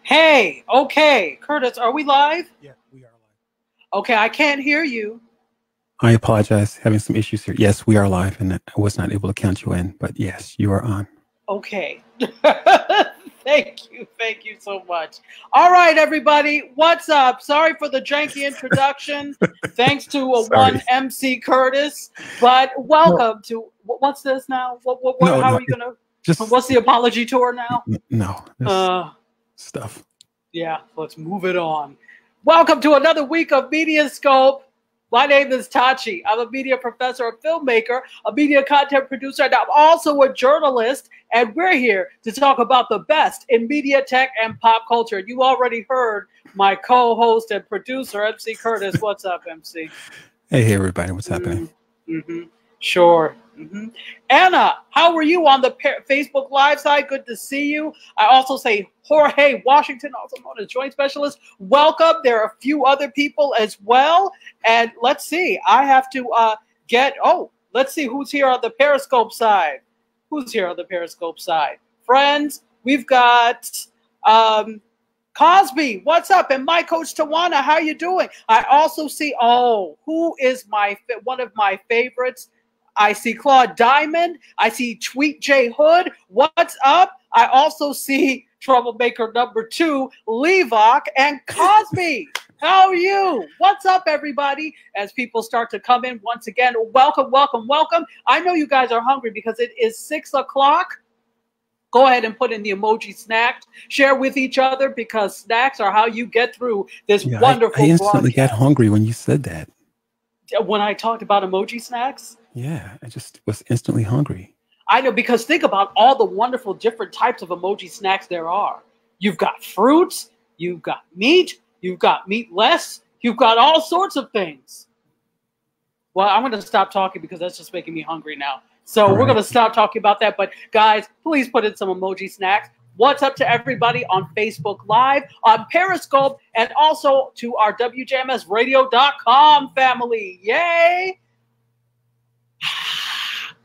Hey, okay. Curtis, are we live? Yeah, we are live. Okay, I can't hear you. I apologize, having some issues here. Yes, we are live, and I was not able to count you in, but yes, you are on. Okay. Thank you. Thank you so much. All right, everybody. What's up? Sorry for the janky introduction. Thanks to Sorry. one MC Curtis. But No, welcome to what's this now? no, How no. are you going to? Just What's the apology tour now? no. This Uh, stuff. Yeah, let's move it on. Welcome to another week of MediaScope. My name is Tachi. I'm a media professor, a filmmaker, a media content producer, and I'm also a journalist. And we're here to talk about the best in media, tech, and pop culture. You already heard my co-host and producer, MC Curtis. What's up, MC? Hey, everybody, what's happening? Mm-hmm. Sure. Mm-hmm. Anna, how are you on the Facebook Live side? Good to see you. I also say Jorge Washington, also known as Joint Specialist. Welcome. There are a few other people as well. And let's see. I have to let's see who's here on the Periscope side. Who's here on the Periscope side? Friends, we've got Cosby, what's up? And my coach Tawana, how you doing? I also see, who is one of my favorites? I see Claude Diamond. I see Tweet J Hood. What's up? I also see troublemaker number 2, Levok and Cosby. How are you? What's up, everybody? As people start to come in once again, welcome, welcome, welcome. I know you guys are hungry because it is 6 o'clock. Go ahead and put in the emoji snacks. Share with each other because snacks are how you get through this wonderful I instantly broadcast. got hungry when you said that. When I talked about emoji snacks? Yeah, I just was instantly hungry. I know, because think about all the wonderful different types of emoji snacks there are. You've got fruits, you've got meat, you've got meatless, you've got all sorts of things. Well, I'm going to stop talking because that's just making me hungry now. So we're going to stop talking about that. But guys, please put in some emoji snacks. What's up to everybody on Facebook Live, on Periscope, and also to our WJMSradio.com family. Yay!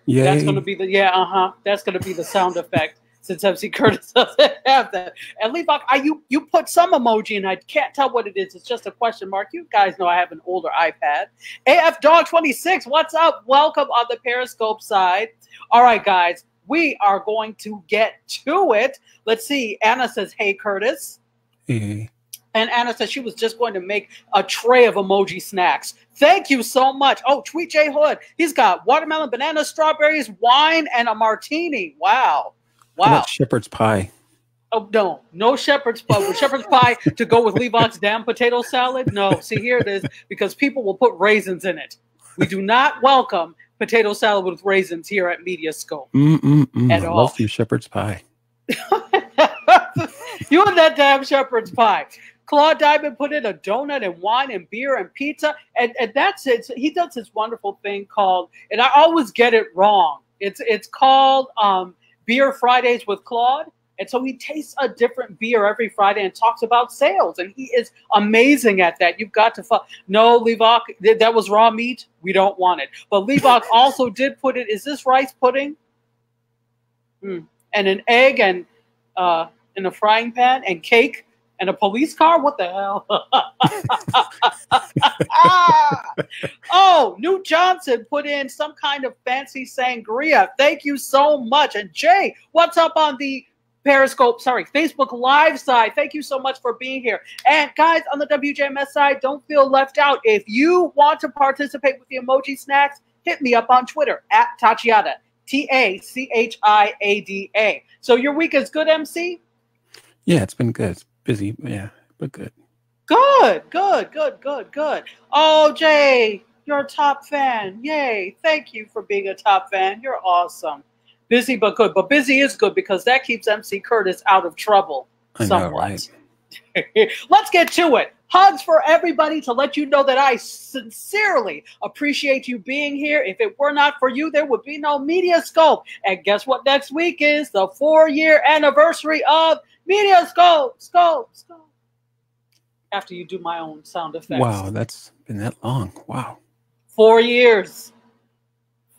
Yay. That's going to be That's going to be the sound effect since MC Curtis doesn't have that. And Levok, you put some emoji and I can't tell what it is. It's just a question mark. You guys know I have an older iPad. AF Dog 26, what's up? Welcome on the Periscope side. All right, guys, we are going to get to it. Let's see. Anna says, hey, Curtis. Hey. And Anna said she was just going to make a tray of emoji snacks. Thank you so much. Oh, Tweet J Hood. He's got watermelon, banana, strawberries, wine, and a martini. Wow. How about shepherd's pie? Oh, no shepherd's pie. With shepherd's pie to go with Levok's damn potato salad? No. See, here it is, because people will put raisins in it. We do not welcome potato salad with raisins here at MediaScope. At all. I love some shepherd's pie. You and that damn shepherd's pie. Claude Diamond put in a donut and wine and beer and pizza, and that's it. He does this wonderful thing called, and I always get it wrong. It's called Beer Fridays with Claude, and so he tastes a different beer every Friday and talks about sales, and he is amazing at that. You've got to no, Levok, that was raw meat. We don't want it. But Levok also did put it. Is this rice pudding? And an egg and in a frying pan and cake. And a police car? What the hell? Oh, Newt Johnson put in some kind of fancy sangria. Thank you so much. And Jay, what's up on the Facebook Live side? Thank you so much for being here. And guys, on the WJMS side, don't feel left out. If you want to participate with the emoji snacks, hit me up on Twitter at Tachiada, TACHIADA. So your week is good, MC? Yeah, it's been good. Busy, yeah, but good. Good. Oh, Jay, you're a top fan. Yay. Thank you for being a top fan. You're awesome. Busy but good. But busy is good because that keeps MC Curtis out of trouble somewhat. I know, right? Let's get to it. Hugs for everybody to let you know that I sincerely appreciate you being here. If it were not for you, there would be no MediaScope. And guess what next week is? The 4-year anniversary of MediaScope. Scope. After you do my own sound effects. Wow, that's been that long. Wow. 4 years.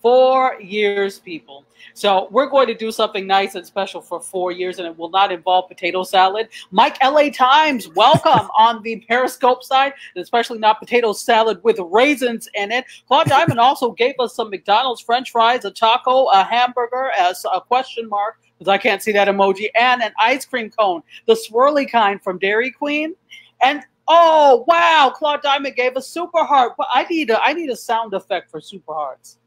4 years, people. So we're going to do something nice and special for 4 years, and it will not involve potato salad. Mike, LA Times, welcome on the Periscope side, and especially not potato salad with raisins in it. Claude Diamond also gave us some McDonald's French fries, a taco, a hamburger, as a question mark, because I can't see that emoji, and an ice cream cone, the swirly kind from Dairy Queen. And oh wow, Claude Diamond gave us Super Heart. But I need a sound effect for Super Hearts.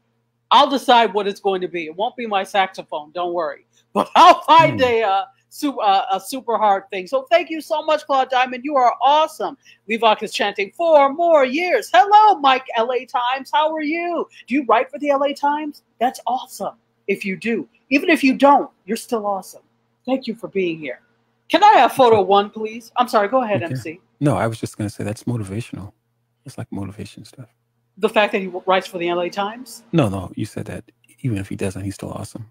I'll decide what it's going to be. It won't be my saxophone, don't worry. But I'll find a Super Hard thing. So thank you so much, Claude Diamond. You are awesome. Levox is chanting 4 more years. Hello, Mike, LA Times. How are you? Do you write for the LA Times? That's awesome if you do. Even if you don't, you're still awesome. Thank you for being here. Can I have photo 1, please? I'm sorry. Go ahead, MC. No, I was just going to say that's motivational. It's like motivation stuff. The fact that he writes for the LA Times? No, you said that even if he doesn't, he's still awesome.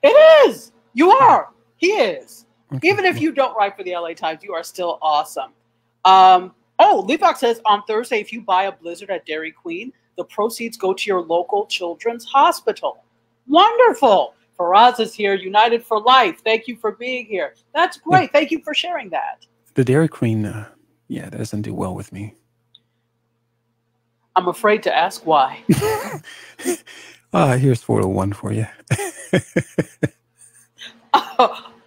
It is. You are. He is. Okay. Even if you don't write for the LA Times, you are still awesome. Oh, Levox says on Thursday, if you buy a Blizzard at Dairy Queen, the proceeds go to your local children's hospital. Wonderful. Faraz is here, United for Life. Thank you for being here. That's great. Thank you for sharing that. The Dairy Queen, that doesn't do well with me. I'm afraid to ask why. Here's photo 1 for you.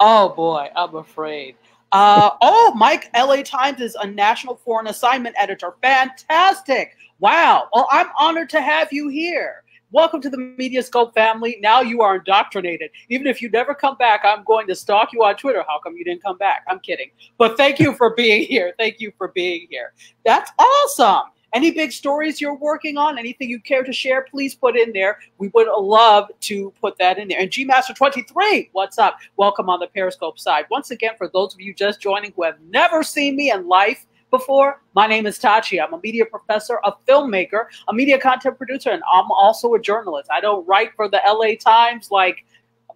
Oh boy, I'm afraid. Mike, LA Times is a national foreign assignment editor. Fantastic. Wow. Well, I'm honored to have you here. Welcome to the MediaScope family. Now you are indoctrinated. Even if you never come back, I'm going to stalk you on Twitter. How come you didn't come back? I'm kidding. But thank you for being here. Thank you for being here. That's awesome. Any big stories you're working on? Anything you care to share? Please put in there. We would love to put that in there. And GMaster23, what's up? Welcome on the Periscope side. Once again, for those of you just joining who have never seen me in life before, my name is Tachi. I'm a media professor, a filmmaker, a media content producer, and I'm also a journalist. I don't write for the LA Times like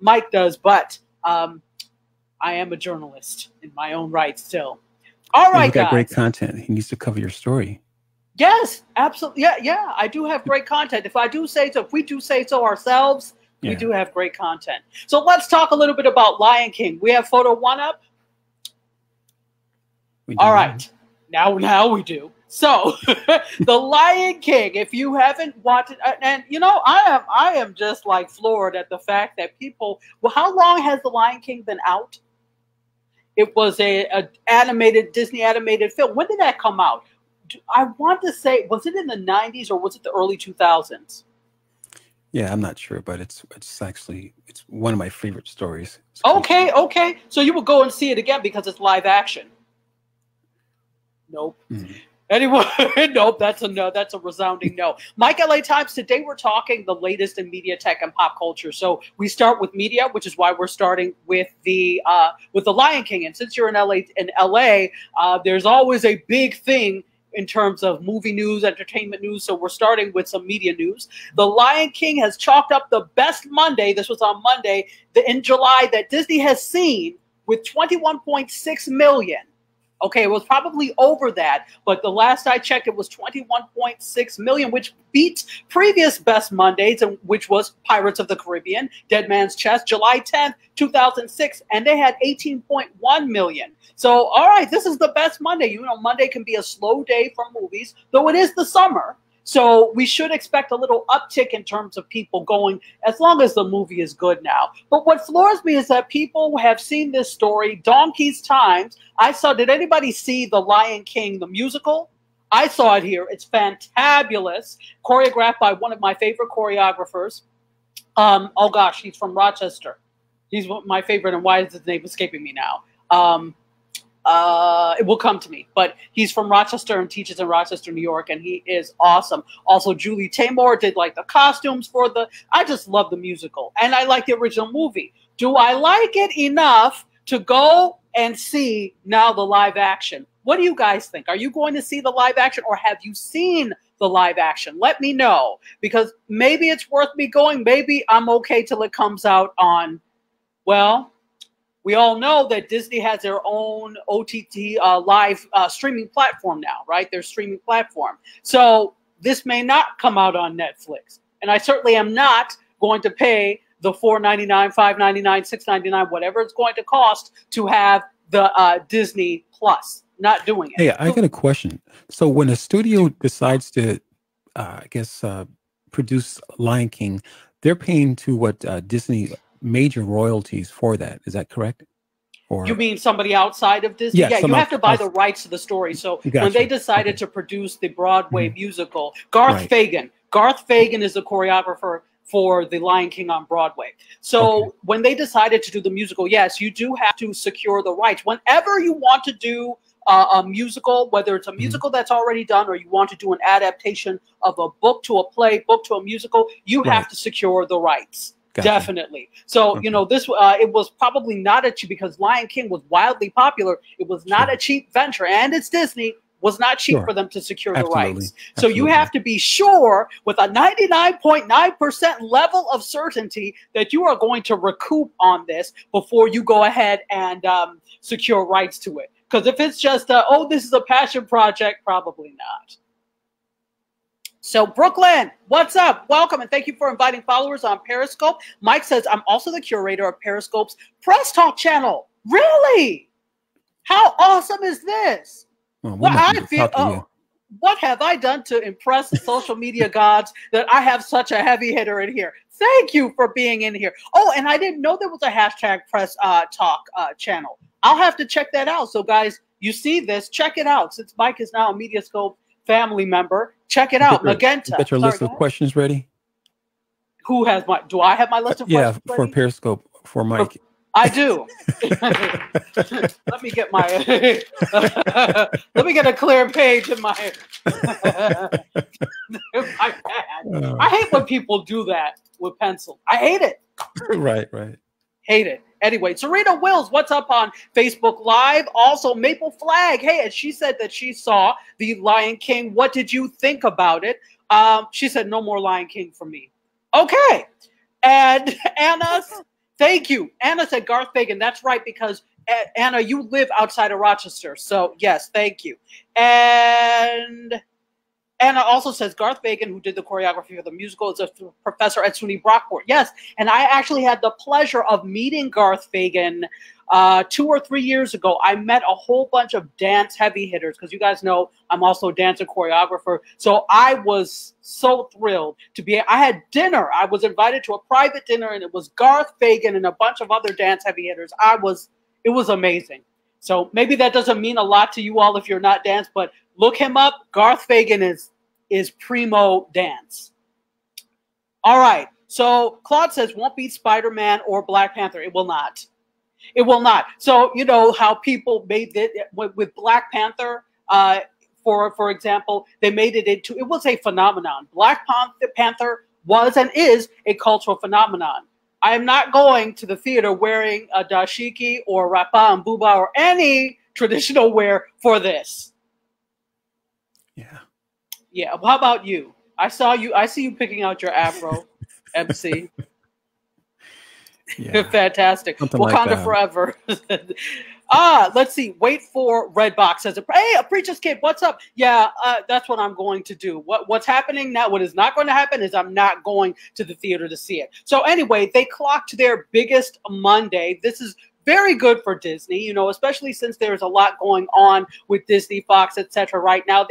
Mike does, but I am a journalist in my own right still. All right, guys. Got great content. He needs to cover your story. Yes, absolutely. Yeah. I do have great content. If we do say so ourselves, we do have great content. So let's talk a little bit about Lion King. We have photo 1 up. All right. Now we do. So the Lion King, if you haven't watched it, and you know, I am just like floored at the fact that people, well, how long has the Lion King been out? It was a Disney animated film. When did that come out? I want to say, was it in the 90s or was it the early 2000s? Yeah, I'm not sure, but it's one of my favorite stories. Okay. So you will go and see it again because it's live action. Nope. Mm-hmm. Anyway, nope, that's a no. That's a resounding no. Mike, LA Times, today we're talking the latest in media, tech, and pop culture. So we start with media, which is why we're starting with the Lion King. And since you're in LA, there's always a big thing in terms of movie news, entertainment news. So we're starting with some media news. The Lion King has chalked up the best Monday. This was on Monday in July that Disney has seen with 21.6 million. Okay, it was probably over that, but the last I checked, it was 21.6 million, which beat previous best Mondays, which was Pirates of the Caribbean, Dead Man's Chest, July 10th, 2006, and they had 18.1 million. So, all right, this is the best Monday. You know, Monday can be a slow day for movies, though it is the summer. So we should expect a little uptick in terms of people going, as long as the movie is good now. But what floors me is that people have seen this story donkey's times. Did anybody see The Lion King, the musical? I saw it here. It's fantabulous. Choreographed by one of my favorite choreographers. Oh gosh, he's from Rochester. He's my favorite, and why is his name escaping me now? It will come to me, but he's from Rochester and teaches in Rochester, New York, and he is awesome. Also, Julie Taymor did like the costumes for I just love the musical, and I like the original movie. Do I like it enough to go and see now the live action? What do you guys think? Are you going to see the live action, or have you seen the live action? Let me know, because maybe it's worth me going. Maybe I'm okay till it comes out on, well, we all know that Disney has their own OTT live streaming platform now, right? Their streaming platform. So this may not come out on Netflix. and I certainly am not going to pay the $4.99, $5.99, $6.99, whatever it's going to cost to have the Disney Plus. Not doing it. Hey, I got a question. So when a studio decides to, I guess, produce Lion King, they're paying to what Disney major royalties for that. Is that correct? Or you mean somebody outside of Disney? Yeah, you have to buy the rights to the story. So when they decided to produce the Broadway musical, Garth Fagan is the choreographer for The Lion King on Broadway. So when they decided to do the musical, yes, you do have to secure the rights. Whenever you want to do a musical, whether it's a musical that's already done or you want to do an adaptation of a book to a play, book to a musical, you have to secure the rights. Gotcha. Definitely. So, you know, this it was probably not a cheap, because Lion King was wildly popular. It was not a cheap venture, and it's Disney. Was not cheap for them to secure the rights. So you have to be sure with a 99.9% level of certainty that you are going to recoup on this before you go ahead and secure rights to it. Because if it's just, oh, this is a passion project, probably not. So Brooklyn, what's up? Welcome, and thank you for inviting followers on Periscope. Mike says, I'm also the curator of Periscope's Press Talk channel. Really? How awesome is this? Well, I feel, what have I done to impress the social media gods that I have such a heavy hitter in here? Thank you for being in here. Oh, and I didn't know there was a hashtag Press Talk channel. I'll have to check that out. So, guys, you see this, check it out. Since Mike is now a MediaScope family member, check it out. Magenta. You got your list of questions ready? Who has my? Do I have my list of questions ready? For Periscope, for Mike. I do. Let me get my. Let me get a clear page in my. My pad. I hate when people do that with pencil. I hate it. Right. Hate it. Anyway, Serena Wills, what's up on Facebook Live? Also, Maple Flag. Hey, and she said that she saw The Lion King. What did you think about it? She said, no more Lion King for me. Okay. And Anna, thank you. Anna said Garth Fagan. That's right, because Anna, you live outside of Rochester. So, yes, thank you. And Anna also says Garth Fagan, who did the choreography for the musical, is a professor at SUNY Brockport. Yes, and I actually had the pleasure of meeting Garth Fagan 2 or 3 years ago. I met a whole bunch of dance heavy hitters, because you guys know I'm also a dancer choreographer. So I was so thrilled to be. I had dinner. I was invited to a private dinner, and it was Garth Fagan and a bunch of other dance heavy hitters. It was amazing. So maybe that doesn't mean a lot to you all if you're not dance, but look him up. Garth Fagan is primo dance. All right. So Claude says won't beat Spider-Man or Black Panther. It will not. It will not. So you know how people made it with Black Panther. For example, they made it into. It was a phenomenon. Black Panther was and is a cultural phenomenon. I am not going to the theater wearing a dashiki or rapa and buba or any traditional wear for this. Yeah. How about you? I see you picking out your afro, MC. Yeah. Fantastic. Something Wakanda like forever. Let's see. Wait for Redbox says, hey, a preacher's kid, what's up? Yeah, that's what I'm going to do. What's happening now? What is not going to happen is I'm not going to the theater to see it. So anyway, they clocked their biggest Monday. This is very good for Disney, you know, especially since there's a lot going on with Disney, Fox, etc. right now.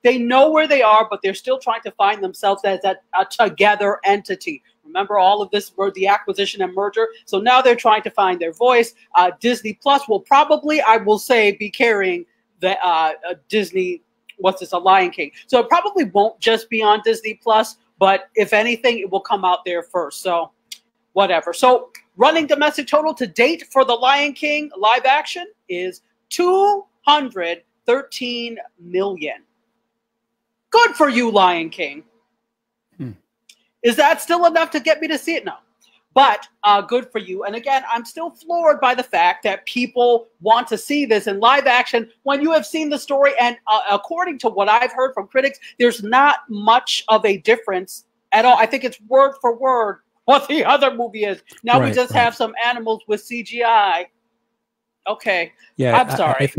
They know where they are, but they're still trying to find themselves as a together entity. Remember, all of this were the acquisition and merger. So now they're trying to find their voice. Disney Plus will probably, I will say, be carrying the Disney, a Lion King. So it probably won't just be on Disney Plus, but if anything, it will come out there first. So whatever. So running domestic total to date for the Lion King live action is $213 million. Good for you, Lion King. Is that still enough to get me to see it? No. But good for you. And again, I'm still floored by the fact that people want to see this in live action when you have seen the story. And according to what I've heard from critics, there's not much of a difference at all. I think it's word for word what the other movie is. Now we just have some animals with CGI. Okay. Yeah, I'm sorry.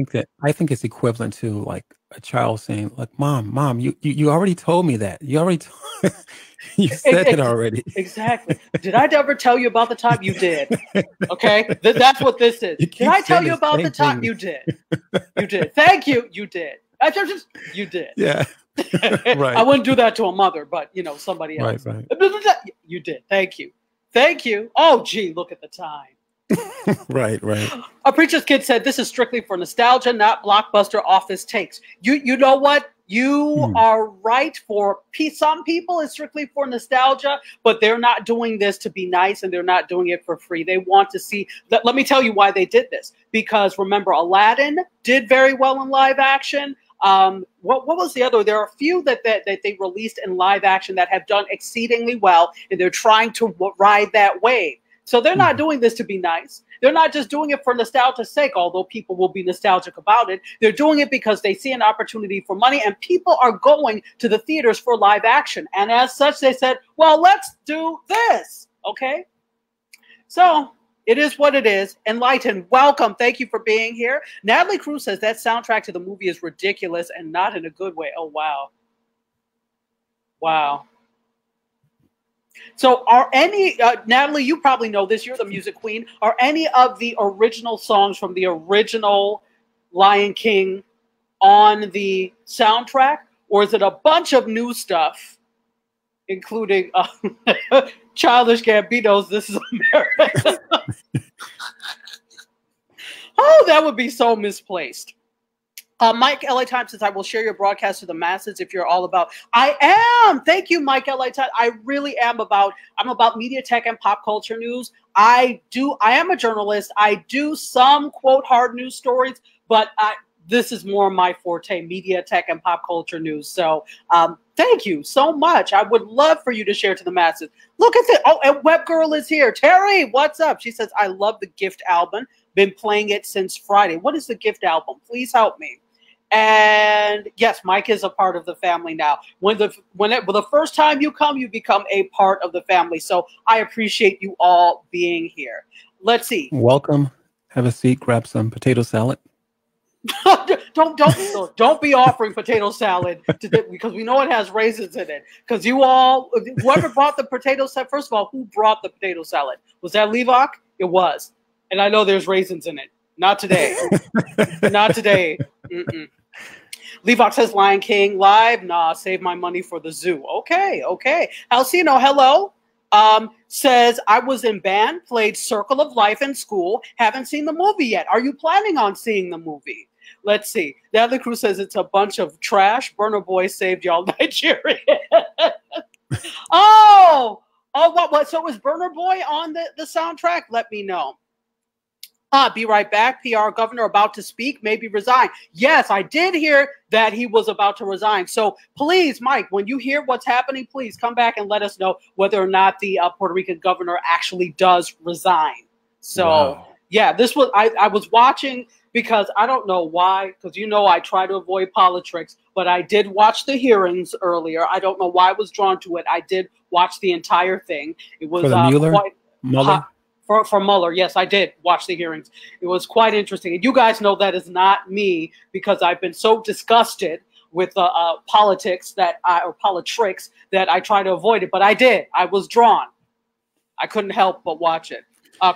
I think it's equivalent to like a child saying, like, mom, you already told me that. You already you said it already. Exactly. Did I ever tell you about the time you did? Okay, that's what this is. Did I tell you about the time you did? You did. Thank you. You did. You did. Yeah. Right. I wouldn't do that to a mother, but you know, somebody else. Right. You did. Thank you. Thank you. Oh, gee, look at the time. Right. A preacher's kid said this is strictly for nostalgia, not blockbuster office takes. You know what? You are right. For some people, it's strictly for nostalgia, but they're not doing this to be nice, and they're not doing it for free. They want to see. Let me tell you why they did this. Because remember, Aladdin did very well in live action. What was the other? There are a few that they released in live action that have done exceedingly well, and they're trying to ride that wave. So they're not doing this to be nice. They're not just doing it for nostalgia's sake, although people will be nostalgic about it. They're doing it because they see an opportunity for money, and people are going to the theaters for live action. And as such, they said, well, let's do this. Okay? So it is what it is. Enlightened, welcome. Thank you for being here. Natalie Cruz says that soundtrack to the movie is ridiculous and not in a good way. Oh, wow. Wow. So are any, Natalie, you probably know this, you're the music queen. Are any of the original songs from the original Lion King on the soundtrack? Or is it a bunch of new stuff, including Childish Gambino's This Is America? Oh, that would be so misplaced. Mike LA Times says, I will share your broadcast to the masses if you're all about. I am. Thank you, Mike LA Times. I really am I'm about media, tech, and pop culture news. I am a journalist. I do some, quote, hard news stories, but this is more my forte, media, tech, and pop culture news. So thank you so much. I would love for you to share to the masses. Look at this. Oh, and Web Girl is here. Terry, what's up? She says, I love the Gift album. Been playing it since Friday. What is the Gift album? Please help me. And yes, Mike is a part of the family now. When the first time you come, you become a part of the family. So I appreciate you all being here. Let's see. Welcome. Have a seat. Grab some potato salad. don't be offering potato salad because we know it has raisins in it. Because whoever bought the potato salad, first of all, who brought the potato salad? Was that Levoc? It was. And I know there's raisins in it. Not today. Not today. Levox says Lion King live. Nah, save my money for the zoo. Okay. Alcino, hello. Says I was in band, played Circle of Life in school. Haven't seen the movie yet. Are you planning on seeing the movie? Let's see. Natalie Cruz says it's a bunch of trash. Burner Boy saved y'all Nigeria. What? So was Burner Boy on the soundtrack? Let me know. Be right back. PR governor about to speak, maybe resign. Yes, I did hear that he was about to resign. So please, Mike, when you hear what's happening, please come back and let us know whether or not the Puerto Rican governor actually does resign. So, wow. Yeah, this was, I was watching because I don't know why, because I try to avoid politics, but I did watch the hearings earlier. I don't know why I was drawn to it. I did watch the entire thing. It was Mueller? For Mueller, yes, I did watch the hearings. It was quite interesting. And you guys know that is not me because I've been so disgusted with politics or politricks that I try to avoid it. But I did. I was drawn. I couldn't help but watch it.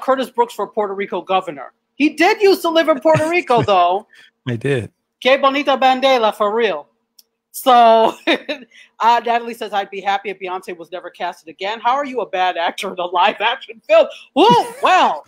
Curtis Brooks for Puerto Rico governor. He did used to live in Puerto Rico, though. I did. Que bonita bandera, for real. So Natalie says, I'd be happy if Beyonce was never casted again. How are you a bad actor in a live action film? Ooh, well.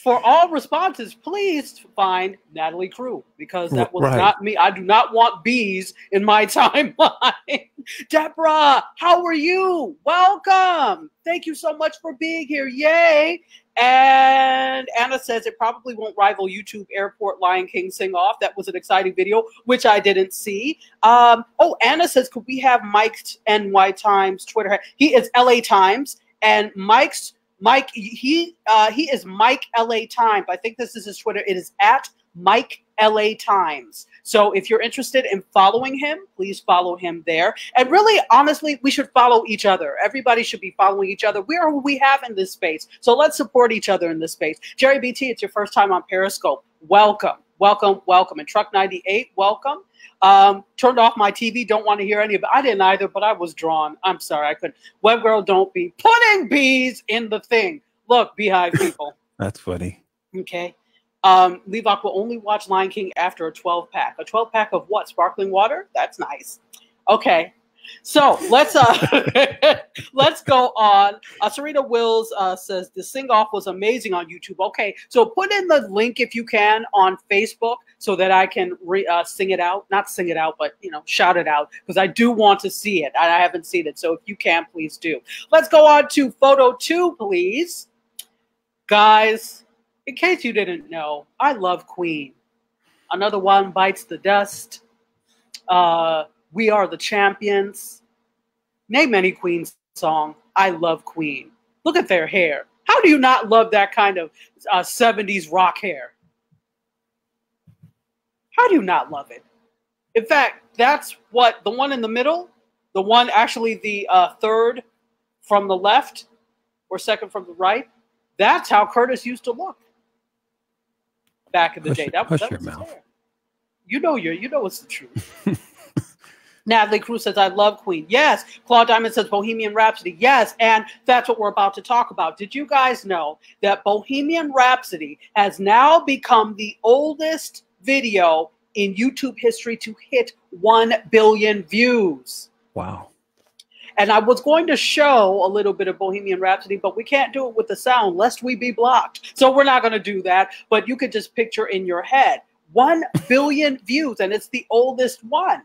For all responses, please find Natalie Cruz because that was not me. I do not want bees in my timeline. Deborah, how are you? Welcome. Thank you so much for being here. Yay. And Anna says it probably won't rival YouTube Airport Lion King Sing Off. That was an exciting video, which I didn't see. Anna says, could we have Mike's NY Times Twitter? He is LA Times, and Mike, he is Mike LA Times. I think this is his Twitter. It is at Mike LA Times. So if you're interested in following him, please follow him there. And really, honestly, we should follow each other. Everybody should be following each other. We are who we have in this space. So let's support each other in this space. Jerry BT, it's your first time on Periscope. Welcome. welcome, welcome. And Truck 98, welcome. Turned off my TV, don't want to hear any of it. I didn't either, but I was drawn. I'm sorry, I couldn't. Web girl, don't be putting bees in the thing. Look, beehive people. That's funny. Okay. Levock will only watch Lion King after a 12-pack. A 12-pack of what? Sparkling water? That's nice. Okay. So let's let's go on. Serena Wills says the sing-off was amazing on YouTube. Okay, so put in the link if you can on Facebook so that I can sing it out. Not sing it out, but shout it out because I do want to see it. I haven't seen it, so if you can, please do. Let's go on to photo 2, please, guys. In case you didn't know, I love Queen. Another one bites the dust. We Are the Champions. Name any Queen song. I love Queen. Look at their hair. How do you not love that kind of 70s rock hair? How do you not love it? In fact, that's what the one in the middle, the one actually the third from the left or second from the right, that's how Curtis used to look back in the day. That was his hair. You know it's the truth. Natalie Cruz says, I love Queen. Yes. Claude Diamond says, Bohemian Rhapsody. Yes. And that's what we're about to talk about. Did you guys know that Bohemian Rhapsody has now become the oldest video in YouTube history to hit 1 billion views? Wow. And I was going to show a little bit of Bohemian Rhapsody, but we can't do it with the sound lest we be blocked. So we're not going to do that. But you could just picture in your head 1 billion views, and it's the oldest one.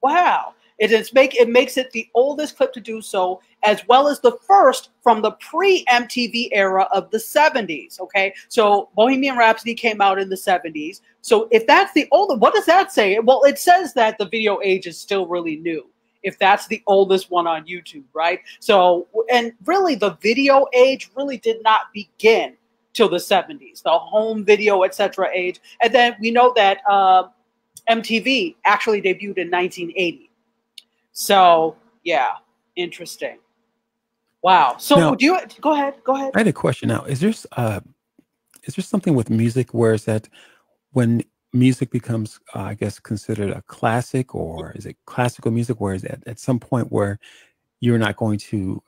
Wow. It makes it the oldest clip to do so, as well as the first from the pre-MTV era of the 70s, okay? So Bohemian Rhapsody came out in the 70s. So if that's the older, what does that say? Well, it says that the video age is still really new, if that's the oldest one on YouTube, right? So, and really the video age really did not begin till the 70s, the home video, etc. age. And then we know that MTV actually debuted in 1980. So, yeah, interesting. Wow. So, now, go ahead. I had a question now. Is there something with music where is that when music becomes, I guess, considered a classic, or is it classical music, where is it at some point where you're not going to,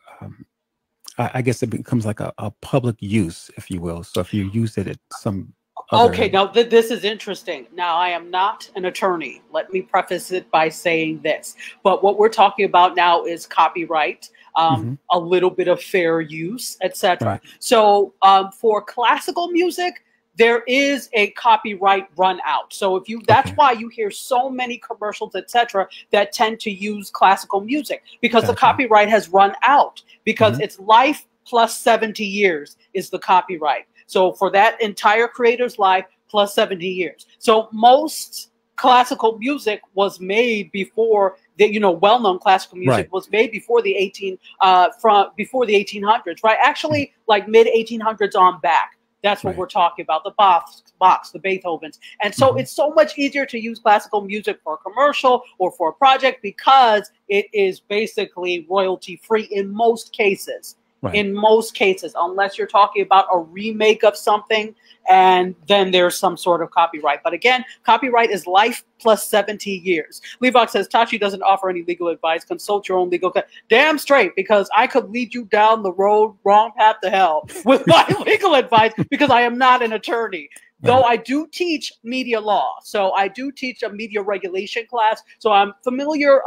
I guess it becomes like a public use, if you will. So if you use it at some Okay, now this is interesting. Now, I am not an attorney. Let me preface it by saying this. But what we're talking about now is copyright, a little bit of fair use, etc. Right. So for classical music, there is a copyright run out. So if you, that's why you hear so many commercials, etc., that tend to use classical music, because the copyright has run out, because it's life plus 70 years is the copyright. So for that entire creator's life plus 70 years. So most classical music was made before the, well-known classical music was made before the 1800s, right? Actually, like mid 1800s on back. That's what we're talking about, the Bachs, the Beethovens. And so it's so much easier to use classical music for a commercial or for a project because it is basically royalty-free in most cases. In most cases, unless you're talking about a remake of something, and then there's some sort of copyright. But again, copyright is life plus 70 years. Levox says, Tachi doesn't offer any legal advice. Consult your own legal. Damn straight, because I could lead you down the wrong path to hell with my legal advice, because I am not an attorney. Though I do teach media law. So I do teach a media regulation class. So I'm familiar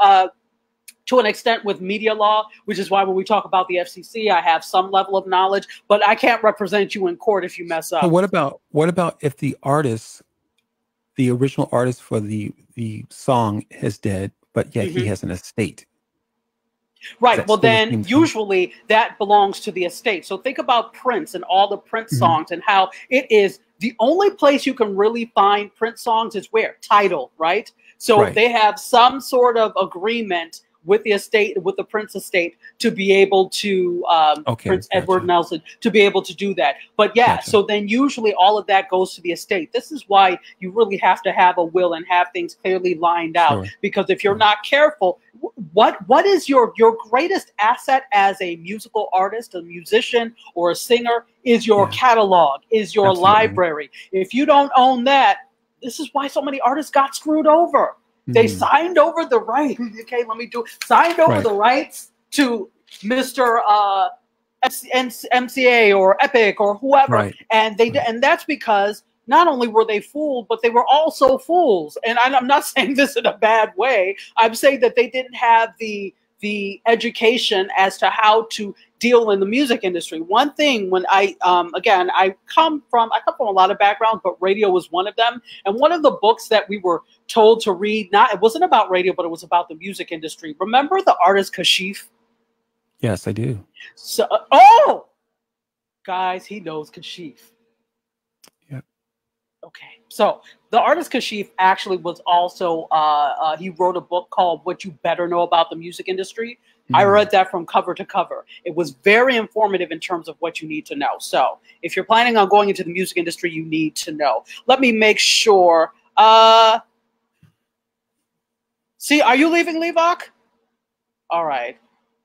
to an extent with media law, which is why when we talk about the FCC, I have some level of knowledge, but I can't represent you in court if you mess up. So what about if the artist, the original artist for the song is dead, but yet he has an estate? Right. Well, then usually that belongs to the estate. So think about Prince and all the Prince songs, and how it is the only place you can really find Prince songs is where? Tidal, right? So they have some sort of agreement with the estate, with the Prince estate, to be able to, Prince Edward Nelson, to be able to do that. But yeah, so then usually all of that goes to the estate. This is why you really have to have a will and have things clearly lined out. Because if you're not careful, what is your greatest asset as a musical artist, a musician, or a singer is your catalog, is your library. If you don't own that, this is why so many artists got screwed over. They signed over the rights. Okay, signed over the rights to Mr. MCA or Epic or whoever, and that's because not only were they fooled, but they were also fools. And I'm not saying this in a bad way. I'm saying that they didn't have the education as to how to deal in the music industry. One thing, when I come from a lot of backgrounds, but radio was one of them. And one of the books that we were told to read, it wasn't about radio, but it was about the music industry. Remember the artist Kashif? Yes, I do. So, guys, he knows Kashif. Yep. Okay, so the artist Kashif actually was also, he wrote a book called What You Better Know About the Music Industry. I read that from cover to cover. It was very informative in terms of what you need to know. So if you're planning on going into the music industry, you need to know. Let me make sure. See, are you leaving, Levok? All right.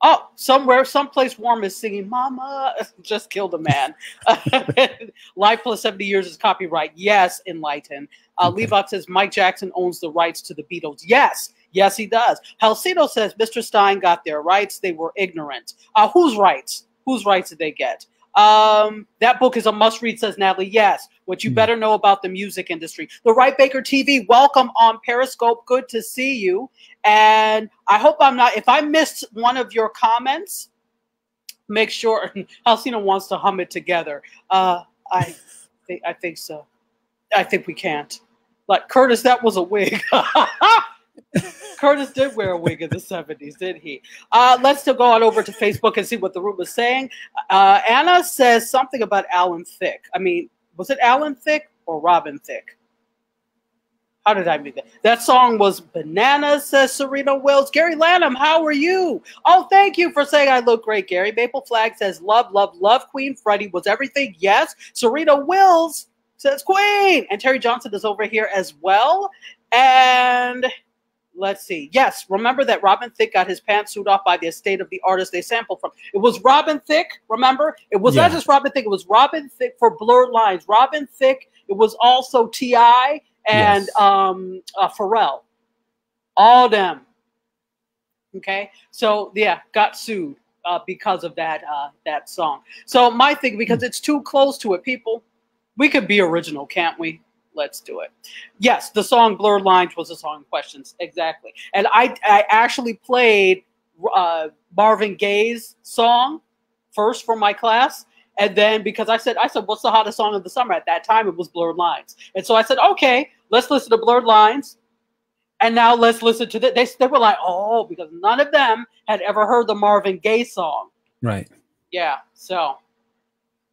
Oh, someplace warm is singing, Mama, just killed a man. Life plus 70 years is copyright. Yes, Enlighten. Levok says, Mike Jackson owns the rights to the Beatles. Yes, he does. Halcito says, Mr. Stein got their rights. They were ignorant. Whose rights? Whose rights did they get? That book is a must-read, says Natalie. Yes, what you better know about the music industry. The Wright Baker TV, welcome on Periscope. Good to see you. And I hope if I missed one of your comments, make sure. Halcino wants to hum it together. I think so. I think we can't. Like, Curtis, that was a wig. Curtis did wear a wig in the 70s, did he? Let's still go on over to Facebook and see what the room is saying. Anna says something about Alan Thicke. I mean, was it Alan Thicke or Robin Thicke? How did I make that? That song was Bananas, says Serena Wills. Gary Lanham, how are you? Oh, thank you for saying I look great, Gary. Maple Flag says, love, love, love Queen. Freddie was everything. Yes. Serena Wills says Queen. And Terry Johnson is over here as well. And let's see. Yes, remember that Robin Thicke got his pantsuit off by the estate of the artist they sampled from. It was Robin Thicke, remember? It was not just Robin Thicke. It was Robin Thicke for Blurred Lines. Robin Thicke. It was also T.I. and Pharrell. All them. Okay? So, yeah, got sued because of that song. So my thing, because it's too close to it, people, we could be original, can't we? Let's do it. Yes, the song Blurred Lines was a song in questions. Exactly. And I actually played Marvin Gaye's song first for my class. And then because I said, what's the hottest song of the summer? At that time, it was Blurred Lines. And so I said, okay, let's listen to Blurred Lines. And now let's listen to this. They were like, oh, because none of them had ever heard the Marvin Gaye song. Right. Yeah. So,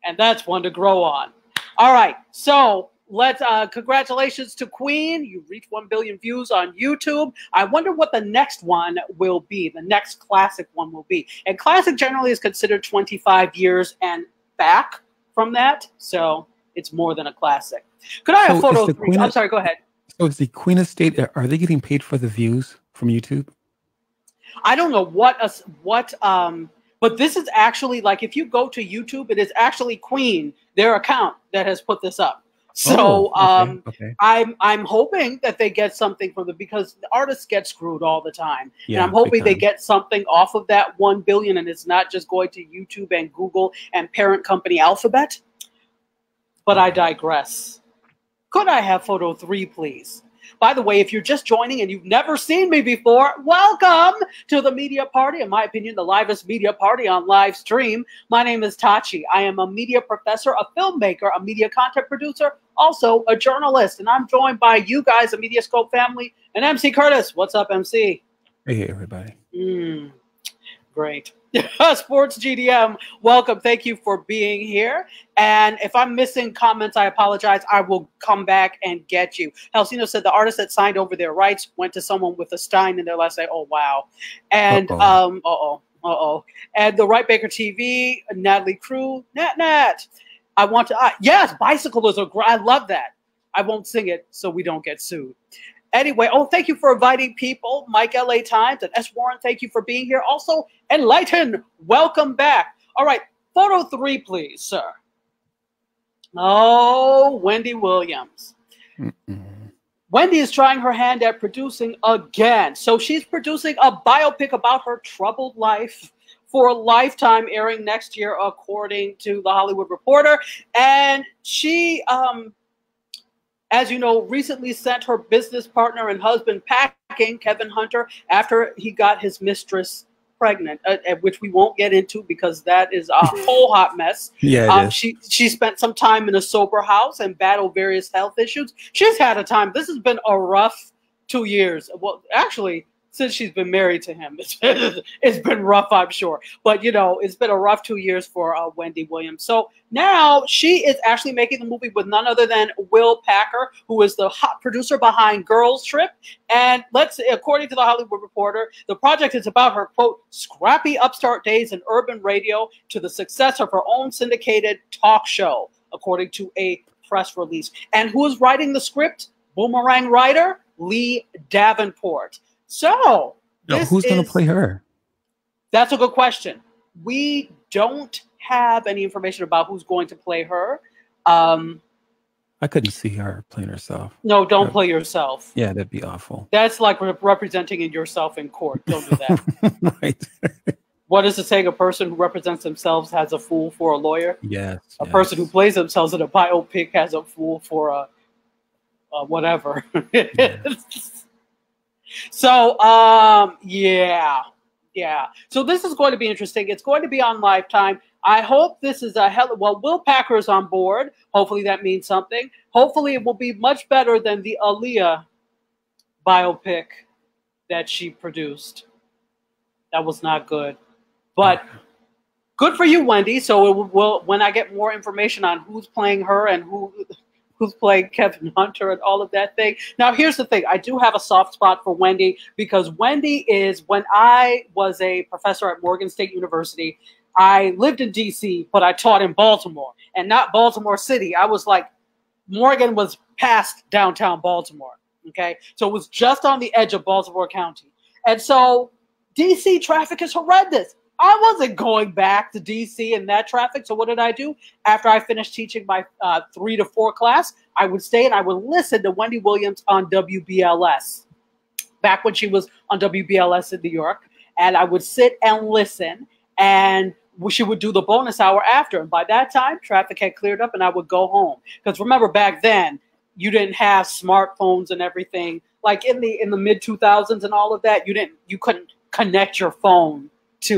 and that's one to grow on. All right. So, let's congratulations to Queen. You reached 1 billion views on YouTube. I wonder what the next one will be. The next classic one will be. And classic generally is considered 25 years and back from that. So it's more than a classic. Could I have photo 3? I'm sorry, go ahead. So is the Queen estate, are they getting paid for the views from YouTube? I don't know but this is actually, like, if you go to YouTube, it is actually Queen, their account, that has put this up. So okay. I'm hoping that they get something from it, because the artists get screwed all the time. Yeah, and I'm hoping they get something off of that 1 billion, and it's not just going to YouTube and Google and parent company Alphabet. But I digress. Could I have photo 3, please? By the way, if you're just joining and you've never seen me before, welcome to the media party. In my opinion, the livest media party on live stream. My name is Tachi. I am a media professor, a filmmaker, a media content producer, also a journalist. And I'm joined by you guys, the MediaScope family, and MC Curtis. What's up, MC? Hey, everybody. Great. Sports GDM, welcome. Thank you for being here. And if I'm missing comments, I apologize. I will come back and get you. Halcino said the artist that signed over their rights went to someone with a Stein in their last name. Oh, wow. And, And the Wright Baker TV, Natalie Crew, Nat. I want to, yes, bicycle is I love that. I won't sing it so we don't get sued. Anyway, thank you for inviting people. Mike LA Times and S. Warren, thank you for being here. Also, Enlighten, welcome back. All right, photo 3, please, sir. Oh, Wendy Williams. Wendy is trying her hand at producing again. So she's producing a biopic about her troubled life for Lifetime, airing next year, according to The Hollywood Reporter. And she, as you know, recently sent her business partner and husband packing, Kevin Hunter, after he got his mistress pregnant, which we won't get into because that is a whole hot mess. Yeah, it is. She spent some time in a sober house and battled various health issues. She's had a time. This has been a rough 2 years. Well, actually, since she's been married to him, it's been rough, I'm sure. But, you know, it's been a rough 2 years for Wendy Williams. So now she is actually making the movie with none other than Will Packer, who is the hot producer behind Girls Trip. And according to The Hollywood Reporter, the project is about her, quote, scrappy upstart days in urban radio to the success of her own syndicated talk show, according to a press release. And who is writing the script? Boomerang writer Lee Davenport. So, who's going to play her? That's a good question. We don't have any information about who's going to play her. I couldn't see her playing herself. No, don't play yourself. Yeah, that'd be awful. That's like representing yourself in court. Don't do that. Right. What is the saying? A person who represents themselves has a fool for a lawyer. Yes. A person who plays themselves in a biopic has a fool for a whatever. Yeah. So, yeah. So this is going to be interesting. It's going to be on Lifetime. I hope this is Will Packer is on board. Hopefully that means something. Hopefully it will be much better than the Aaliyah biopic that she produced. That was not good. But good for you, Wendy. So when I get more information on who's playing her and who's playing Kevin Hunter and all of that thing. Now, here's the thing. I do have a soft spot for Wendy because Wendy is, when I was a professor at Morgan State University, I lived in D.C., but I taught in Baltimore, and not Baltimore City. I was like, Morgan was past downtown Baltimore, okay? So it was just on the edge of Baltimore County. And so D.C. traffic is horrendous. I wasn't going back to D.C. in that traffic. So what did I do? After I finished teaching my 3 to 4 class, I would stay and I would listen to Wendy Williams on WBLS, back when she was on WBLS in New York. And I would sit and listen, and she would do the bonus hour after. And by that time, traffic had cleared up and I would go home. Because remember, back then, you didn't have smartphones and everything. Like in the mid 2000s and all of that, you couldn't connect your phone to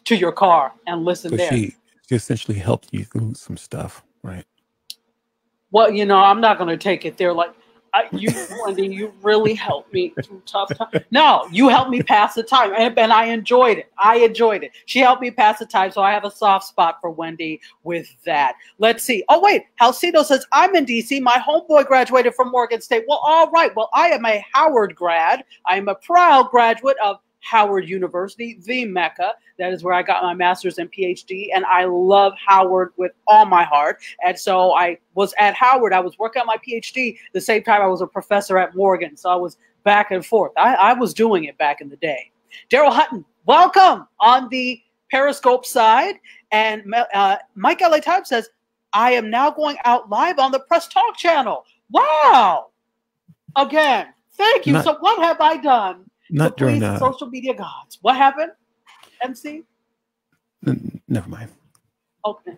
your car and listen there. She essentially helped you through some stuff, right? Well, you know, I'm not going to take it there. Like, Wendy, you really helped me through tough times. No, you helped me pass the time, and I enjoyed it. She helped me pass the time, so I have a soft spot for Wendy with that. Let's see. Oh, wait. Halcino says, I'm in D.C. My homeboy graduated from Morgan State. Well, all right. Well, I am a Howard grad. I am a proud graduate of Howard University, the Mecca. That is where I got my master's and PhD, and I love Howard with all my heart. And so I was at Howard. I was working on my PhD the same time I was a professor at Morgan. So I was back and forth. I was doing it back in the day. Daryl Hutton, welcome on the Periscope side. And Mike LA Times says, I am now going out live on the Press Talk channel. Wow. Again, thank you. So what have I done? Not during the social media gods. What happened, MC? Never mind. Okay,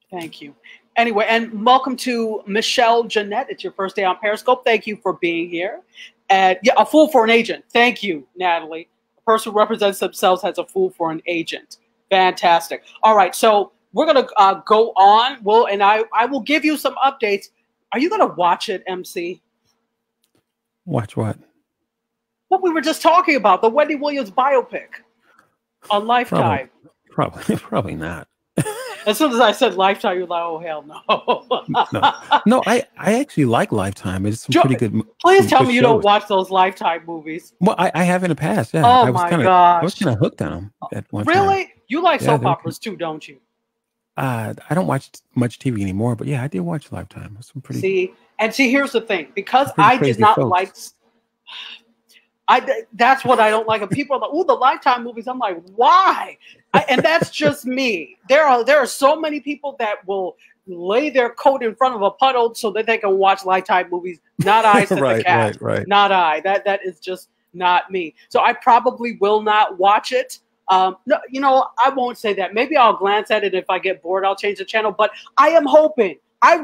thank you. Anyway, and welcome to Michelle Jeanette. It's your first day on Periscope. Thank you for being here. And yeah, a fool for an agent. Thank you, Natalie. A person who represents themselves as a fool for an agent. Fantastic. All right, so we're gonna go on. And I will give you some updates. Are you gonna watch it, MC? Watch what? What we were just talking about, the Wendy Williams biopic on Lifetime. Probably not. As soon as I said Lifetime, you're like, oh, hell no. No, I actually like Lifetime. It's some pretty good. Please tell me you don't watch those Lifetime movies. Well, I have in the past, yeah. Oh, my gosh. I was kind of hooked on them at one time. Really? You like soap operas too, don't you? I don't watch much TV anymore, but yeah, I did watch Lifetime. Some pretty. See, here's the thing. Because I did not like... that's what I don't like. And people are like, "Ooh, the Lifetime movies." I'm like, why? And that's just me. There are so many people that will lay their coat in front of a puddle so that they can watch Lifetime movies. Not I, said the cat. Right. Not I. That is just not me. So I probably will not watch it. No, you know, I won't say that. Maybe I'll glance at it. If I get bored, I'll change the channel. But I am hoping. I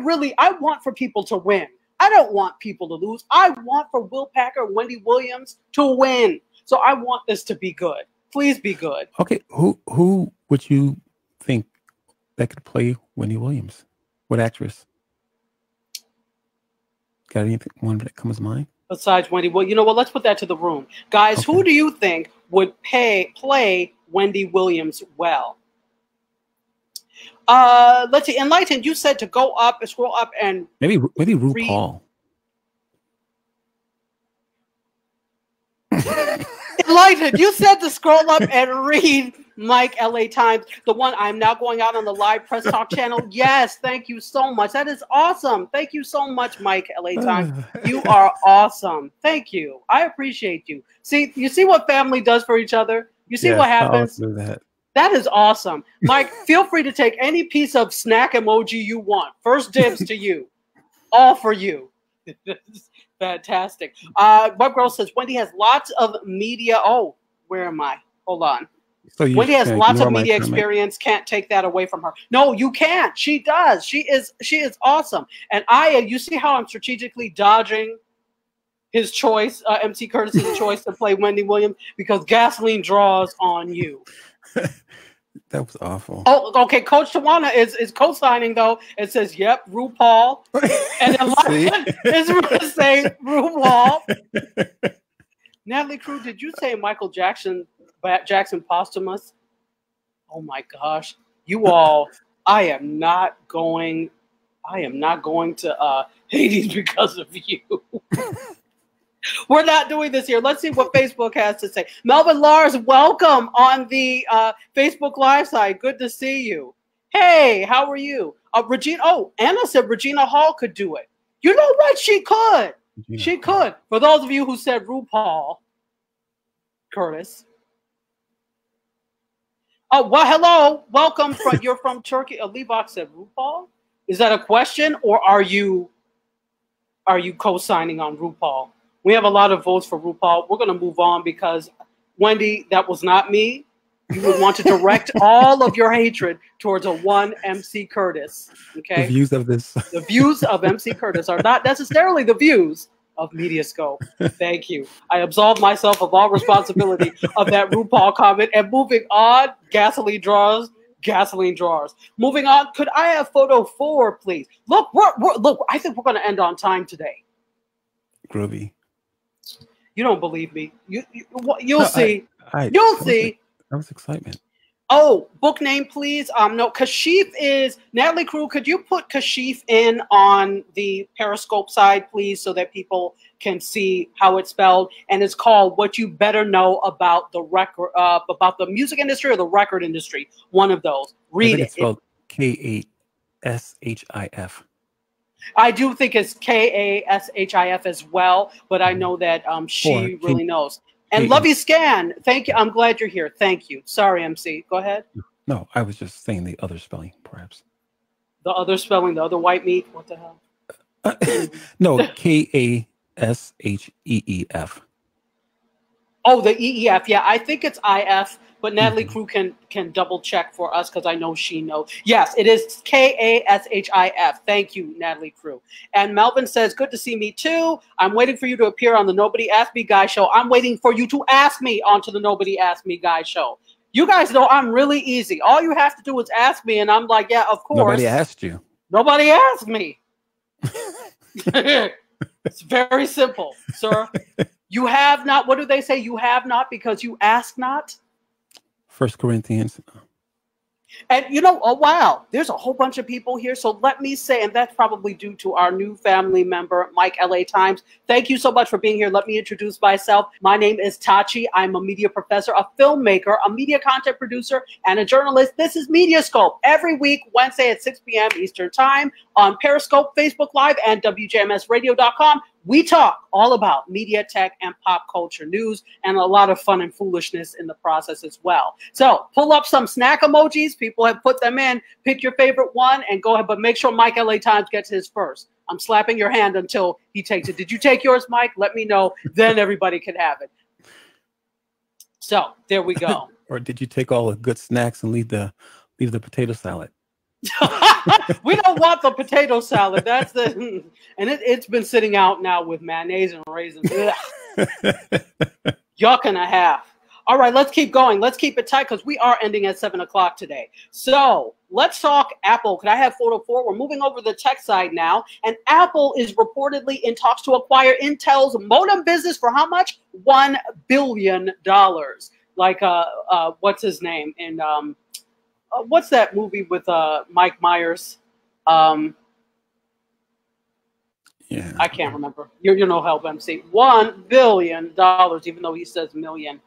want for people to win. I don't want people to lose. I want for Will Packer and Wendy Williams to win. So I want this to be good. Please be good. Okay, who would you think that could play Wendy Williams? What actress? Got anything one that comes to mind? Besides Wendy, well, you know what? Let's put that to the room, guys. Okay. Who do you think would play Wendy Williams well? Let's see. Enlightened, you said to go up and scroll up and maybe RuPaul. Enlightened, you said to scroll up and read Mike LA Times, the one I'm now going out on the live press talk channel. Yes, thank you so much. That is awesome. Thank you so much, Mike LA Times. You are awesome. Thank you. I appreciate you. See, you see what family does for each other? You see what happens? I'll do that. That is awesome. Mike, feel free to take any piece of snack emoji you want. First dibs to you. All for you. Fantastic. Bob Girl says, Wendy has lots of media. Oh, where am I? Hold on. So Wendy has lots of media experience. Can't take that away from her. No, you can't. She does. She is awesome. And you see how I'm strategically dodging his choice, MC Curtis's choice to play Wendy Williams, because gasoline draws on you. That was awful. Oh, okay. Coach Tawana is co-signing though. It says, "Yep, RuPaul," and then is going to say RuPaul. Natalie Crew, did you say Michael Jackson posthumous? Oh my gosh, you all! I am not going to Hades because of you. We're not doing this here. Let's see what Facebook has to say. Melvin Lars, welcome on the Facebook Live side. Good to see you. Hey, how are you? Regina. Oh, Anna said Regina Hall could do it. You know what? She could. She could. For those of you who said RuPaul, Curtis. Oh, well, hello. Welcome. You're from Turkey. Levox said RuPaul. Is that a question, or are you co-signing on RuPaul? We have a lot of votes for RuPaul. We're going to move on because, Wendy, that was not me. You would want to direct all of your hatred towards one MC Curtis. Okay. The views of this. The views of MC Curtis are not necessarily the views of MediaScope. Thank you. I absolve myself of all responsibility of that RuPaul comment. And moving on, gasoline drawers. Moving on, could I have photo 4, please? Look, look. I think we're going to end on time today. Groovy. You don't believe me. You'll see. You'll see. That was excitement. Oh, book name, please. No, Kashif is Natalie Crew. Could you put Kashif in on the Periscope side, please, so that people can see how it's spelled? And it's called "What You Better Know About the Record, about the Music Industry or the Record Industry." One of those. Read it. It's spelled Kashif. I do think it's Kashif as well, but I know that she really knows. And Lovey Scan, thank you. I'm glad you're here. Thank you. Sorry, MC. Go ahead. No, I was just saying the other spelling, perhaps. The other spelling, the other white meat? What the hell? No, Kashheef. Oh, the EEF. Yeah, I think it's IF, but Natalie Crew can double check for us because I know she knows. Yes, it is Kashif. Thank you, Natalie Crew. And Melvin says, good to see me too. I'm waiting for you to appear on the Nobody Asked Me Guy show. I'm waiting for you to ask me onto the Nobody Asked Me Guy show. You guys know I'm really easy. All you have to do is ask me, and I'm like, yeah, of course. Nobody asked you. Nobody asked me. It's very simple, sir. You have not. What do they say? You have not because you ask not. 1 Corinthians. And you know, oh wow, there's a whole bunch of people here. So let me say, and that's probably due to our new family member, Mike LA Times. Thank you so much for being here. Let me introduce myself. My name is Tachi. I'm a media professor, a filmmaker, a media content producer, and a journalist. This is MediaScope. Every week, Wednesday at 6 p.m. Eastern Time on Periscope, Facebook Live, and WJMSradio.com. We talk all about media, tech, and pop culture news, and a lot of fun and foolishness in the process as well. So pull up some snack emojis. People have put them in. Pick your favorite one and go ahead, but make sure Mike LA Times gets his first. I'm slapping your hand until he takes it. Did you take yours, Mike? Let me know. Then everybody can have it. So there we go. Or did you take all the good snacks and leave the potato salad? We don't want the potato salad. That's the and it's been sitting out now with mayonnaise and raisins. Yuck and a half. All right, let's keep going. Let's keep it tight because we are ending at 7 o'clock today. So let's talk Apple. Could I have photo 4? We're moving over to the tech side now. And Apple is reportedly in talks to acquire Intel's modem business for how much? $1 billion. Like, what's his name? In what's that movie with Mike Myers? Yeah, I can't remember. You're no help, MC. $1 billion, even though he says million.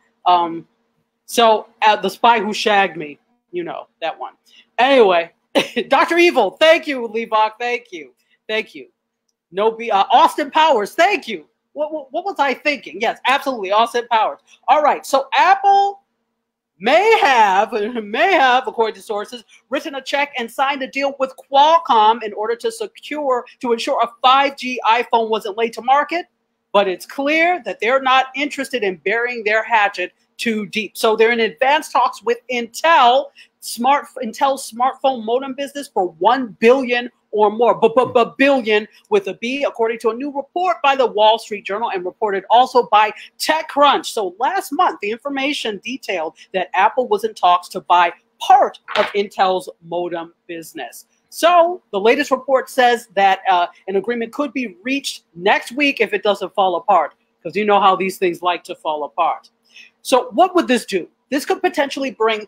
So The Spy Who Shagged Me, you know, that one. Anyway, Dr. Evil, thank you, Levock, thank you. Thank you. Austin Powers, thank you. What was I thinking? Yes, absolutely, Austin Powers. All right, so Apple may have, according to sources, written a check and signed a deal with Qualcomm in order to ensure a 5G iPhone wasn't late to market. But it's clear that they're not interested in burying their hatchet too deep. So they're in advanced talks with Intel's smartphone modem business for $1 billion or more. Billion with a B, according to a new report by the Wall Street Journal and reported also by TechCrunch. So last month, the information detailed that Apple was in talks to buy part of Intel's modem business. So the latest report says that an agreement could be reached next week if it doesn't fall apart, because you know how these things like to fall apart. So what would this do? This could potentially bring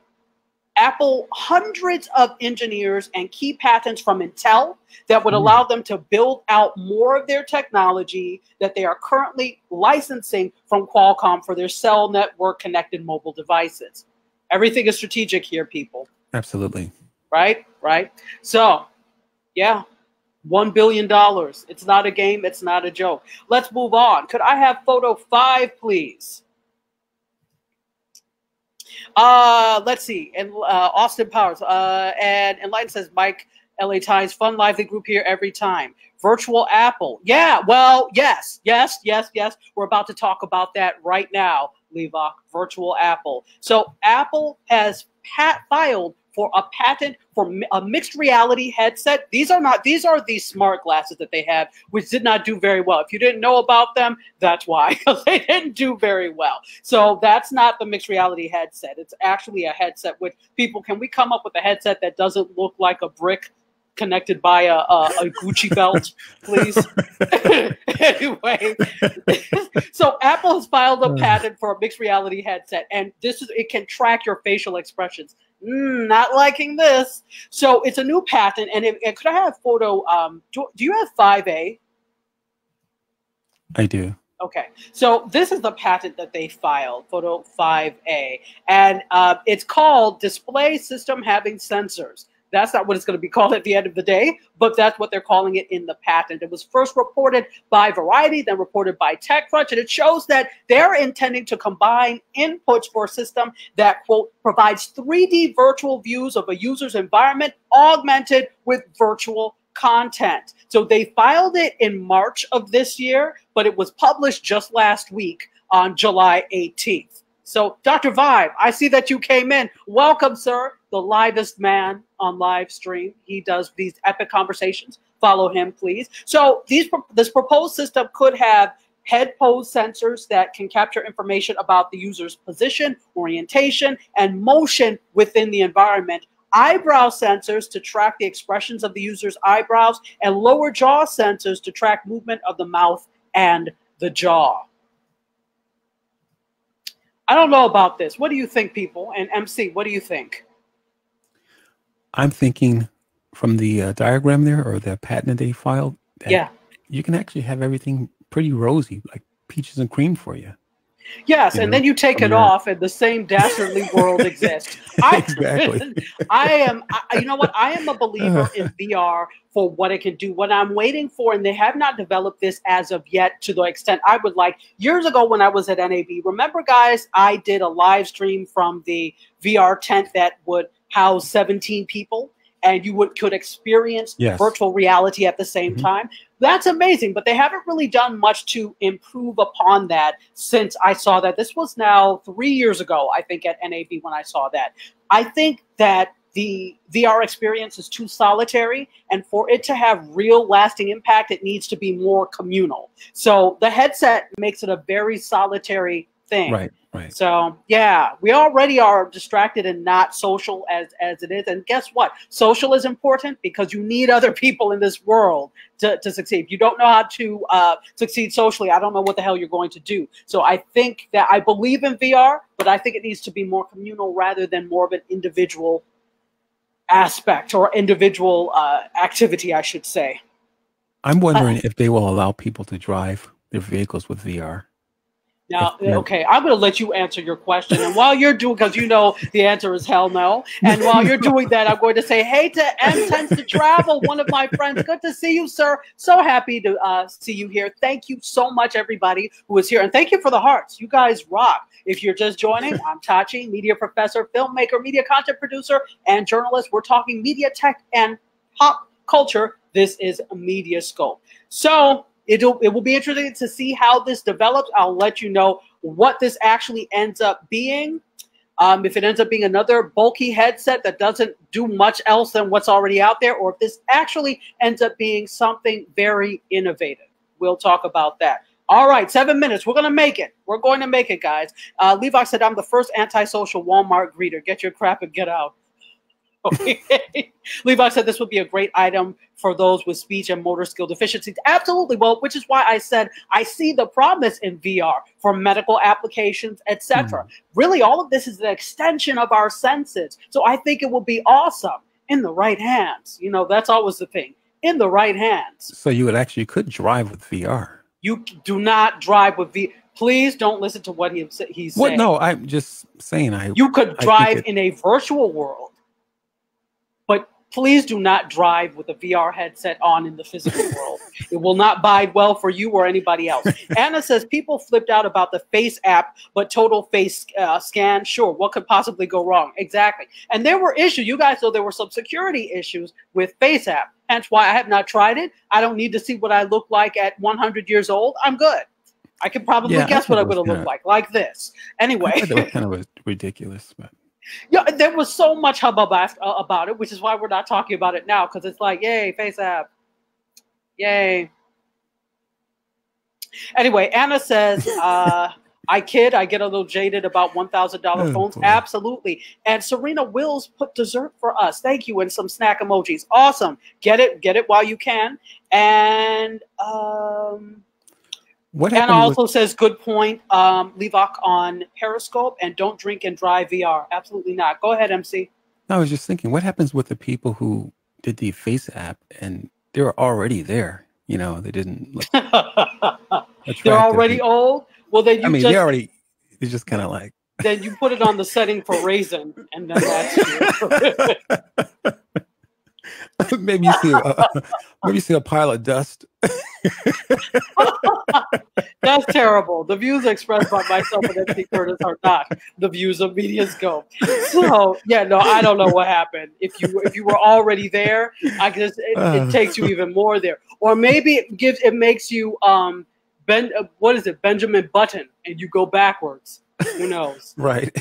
Apple hundreds of engineers and key patents from Intel that would allow them to build out more of their technology that they are currently licensing from Qualcomm for their cell network connected mobile devices. Everything is strategic here, people. Absolutely. Right? So, yeah, $1 billion. It's not a game. It's not a joke. Let's move on. Could I have photo 5, please? Let's see. And Austin Powers. And Enlighten says, Mike, LA Times, fun, lively group here every time. Virtual Apple. Yeah, well, yes. We're about to talk about that right now, Levock. Virtual Apple. So Apple has filed for a patent for a mixed reality headset. These are the smart glasses that they have, which did not do very well. If you didn't know about them, that's why, because they didn't do very well. So that's not the mixed reality headset. It's actually a headset with people. Can we come up with a headset that doesn't look like a brick connected by a Gucci belt, please? Anyway, so Apple has filed a patent for a mixed reality headset, and it can track your facial expressions. Not liking this. So it's a new patent, and could I have photo? Do you have 5A? I do. Okay, so this is the patent that they filed, photo 5A, and it's called Display System Having Sensors. That's not what it's going to be called at the end of the day, but that's what they're calling it in the patent. It was first reported by Variety, then reported by TechCrunch, and it shows that they're intending to combine inputs for a system that, quote, provides 3D virtual views of a user's environment augmented with virtual content. So they filed it in March of this year, but it was published just last week on July 18th. So, Dr. Vibe, I see that you came in. Welcome, sir, the livest man on live stream. He does these epic conversations. Follow him, please. So, this proposed system could have head pose sensors that can capture information about the user's position, orientation, and motion within the environment, eyebrow sensors to track the expressions of the user's eyebrows, and lower jaw sensors to track movement of the mouth and the jaw. I don't know about this. What do you think, people? And MC, what do you think? I'm thinking from the diagram there, or the patent they filed, that you can actually have everything pretty rosy, like peaches and cream for you. Yes, and then you take it off, and the same dastardly world exists. Exactly. You know what? I am a believer in VR for what it can do. What I'm waiting for, and they have not developed this as of yet to the extent I would like. Years ago when I was at NAB, remember, guys, I did a live stream from the VR tent that would house 17 people, and you could experience virtual reality at the same time. That's amazing, but they haven't really done much to improve upon that since I saw that. This was now 3 years ago, I think, at NAB when I saw that. I think that the VR experience is too solitary, and for it to have real lasting impact, it needs to be more communal. So the headset makes it a very solitary thing. Right. So yeah, we already are distracted and not social as it is. And guess what? Social is important because you need other people in this world to succeed. If you don't know how to succeed socially, I don't know what the hell you're going to do. So I think that I believe in VR, but I think it needs to be more communal rather than more of an individual aspect or individual activity, I should say. I'm wondering if they will allow people to drive their vehicles with VR. Now, okay, I'm going to let you answer your question. And while you're doing, because you know the answer is hell no. And while you're doing that, I'm going to say, hey to M Tends to Travel, one of my friends. Good to see you, sir. So happy to see you here. Thank you so much, everybody who is here. And thank you for the hearts. You guys rock. If you're just joining, I'm Tachi, media professor, filmmaker, media content producer, and journalist. We're talking media, tech, and pop culture. This is MediaScope. So it will be interesting to see how this develops. I'll let you know what this actually ends up being. If it ends up being another bulky headset that doesn't do much else than what's already out there, or if this actually ends up being something very innovative. We'll talk about that. All right, 7 minutes. We're going to make it. We're going to make it, guys. Levi said, I'm the first antisocial Walmart greeter. Get your crap and get out. Okay. Levi said this would be a great item for those with speech and motor skill deficiencies. Absolutely. Well, which is why I said I see the promise in VR for medical applications, etc. Really, all of this is an extension of our senses. So I think it will be awesome in the right hands. You know, that's always the thing. In the right hands. So you could drive with VR. You do not drive with VR. Please don't listen to what he's saying. What? No, I'm just saying you could drive in a virtual world. But please do not drive with a VR headset on in the physical world. It will not bide well for you or anybody else. Anna says, people flipped out about the face app, but total face scan. Sure, what could possibly go wrong? Exactly. And there were issues. You guys know there were some security issues with face app. Hence why I have not tried it. I don't need to see what I look like at 100 years old. I'm good. I can probably guess what I'm going to look like this. Anyway. They were kind of ridiculous, but. Yeah, there was so much hubbub about it, which is why we're not talking about it now, because it's like, yay, face app. Yay. Anyway, Anna says, I get a little jaded about $1,000 phones. Boy. Absolutely. And Serena Wills put dessert for us. Thank you. And some snack emojis. Awesome. Get it while you can. And Anna also says, good point, Levok, on Periscope, and don't drink and drive VR. Absolutely not. Go ahead, MC. I was just thinking, what happens with the people who did the Face app and they were already there? You know, they didn't look They're already old? Well, then they're just kind of like. Then you put it on the setting for raisin, and then that's you. Maybe you see a pile of dust. That's terrible. The views expressed by myself and MC Curtis are not the views of MediaScope. So yeah, no, I don't know what happened. If you were already there, I guess it takes you even more there, or maybe it makes you Benjamin Button, and you go backwards. Who knows? Right.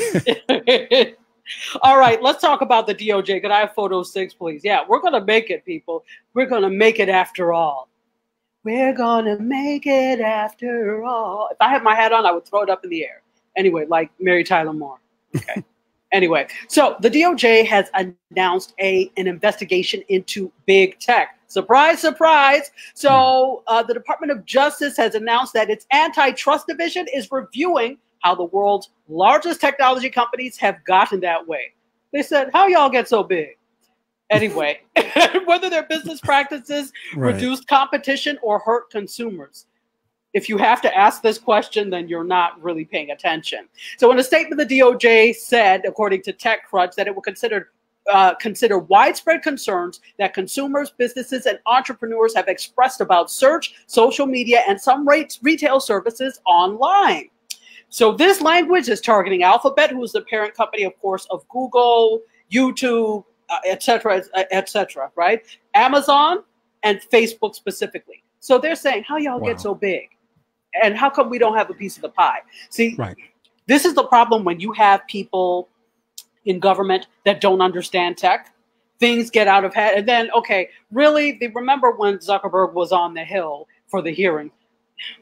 All right, let's talk about the DOJ. Could I have photo 6, please? Yeah, we're going to make it, people. We're going to make it after all. We're going to make it after all. If I had my hat on, I would throw it up in the air. Anyway, like Mary Tyler Moore. Okay. Anyway, so the DOJ has announced an investigation into big tech. Surprise, surprise. So the Department of Justice has announced that its antitrust division is reviewing how the world's largest technology companies have gotten that way. They said, how y'all get so big? Anyway, whether their business practices reduced competition or hurt consumers. If you have to ask this question, then you're not really paying attention. So in a statement, the DOJ said, according to TechCrunch, that it will consider widespread concerns that consumers, businesses, and entrepreneurs have expressed about search, social media, and some retail services online. So this language is targeting Alphabet, who is the parent company, of course, of Google, YouTube, et cetera, right? Amazon and Facebook specifically. So they're saying, how y'all get so big? And how come we don't have a piece of the pie? See, this is the problem when you have people in government that don't understand tech. Things get out of hand. And then, okay, really, remember when Zuckerberg was on the Hill for the hearing?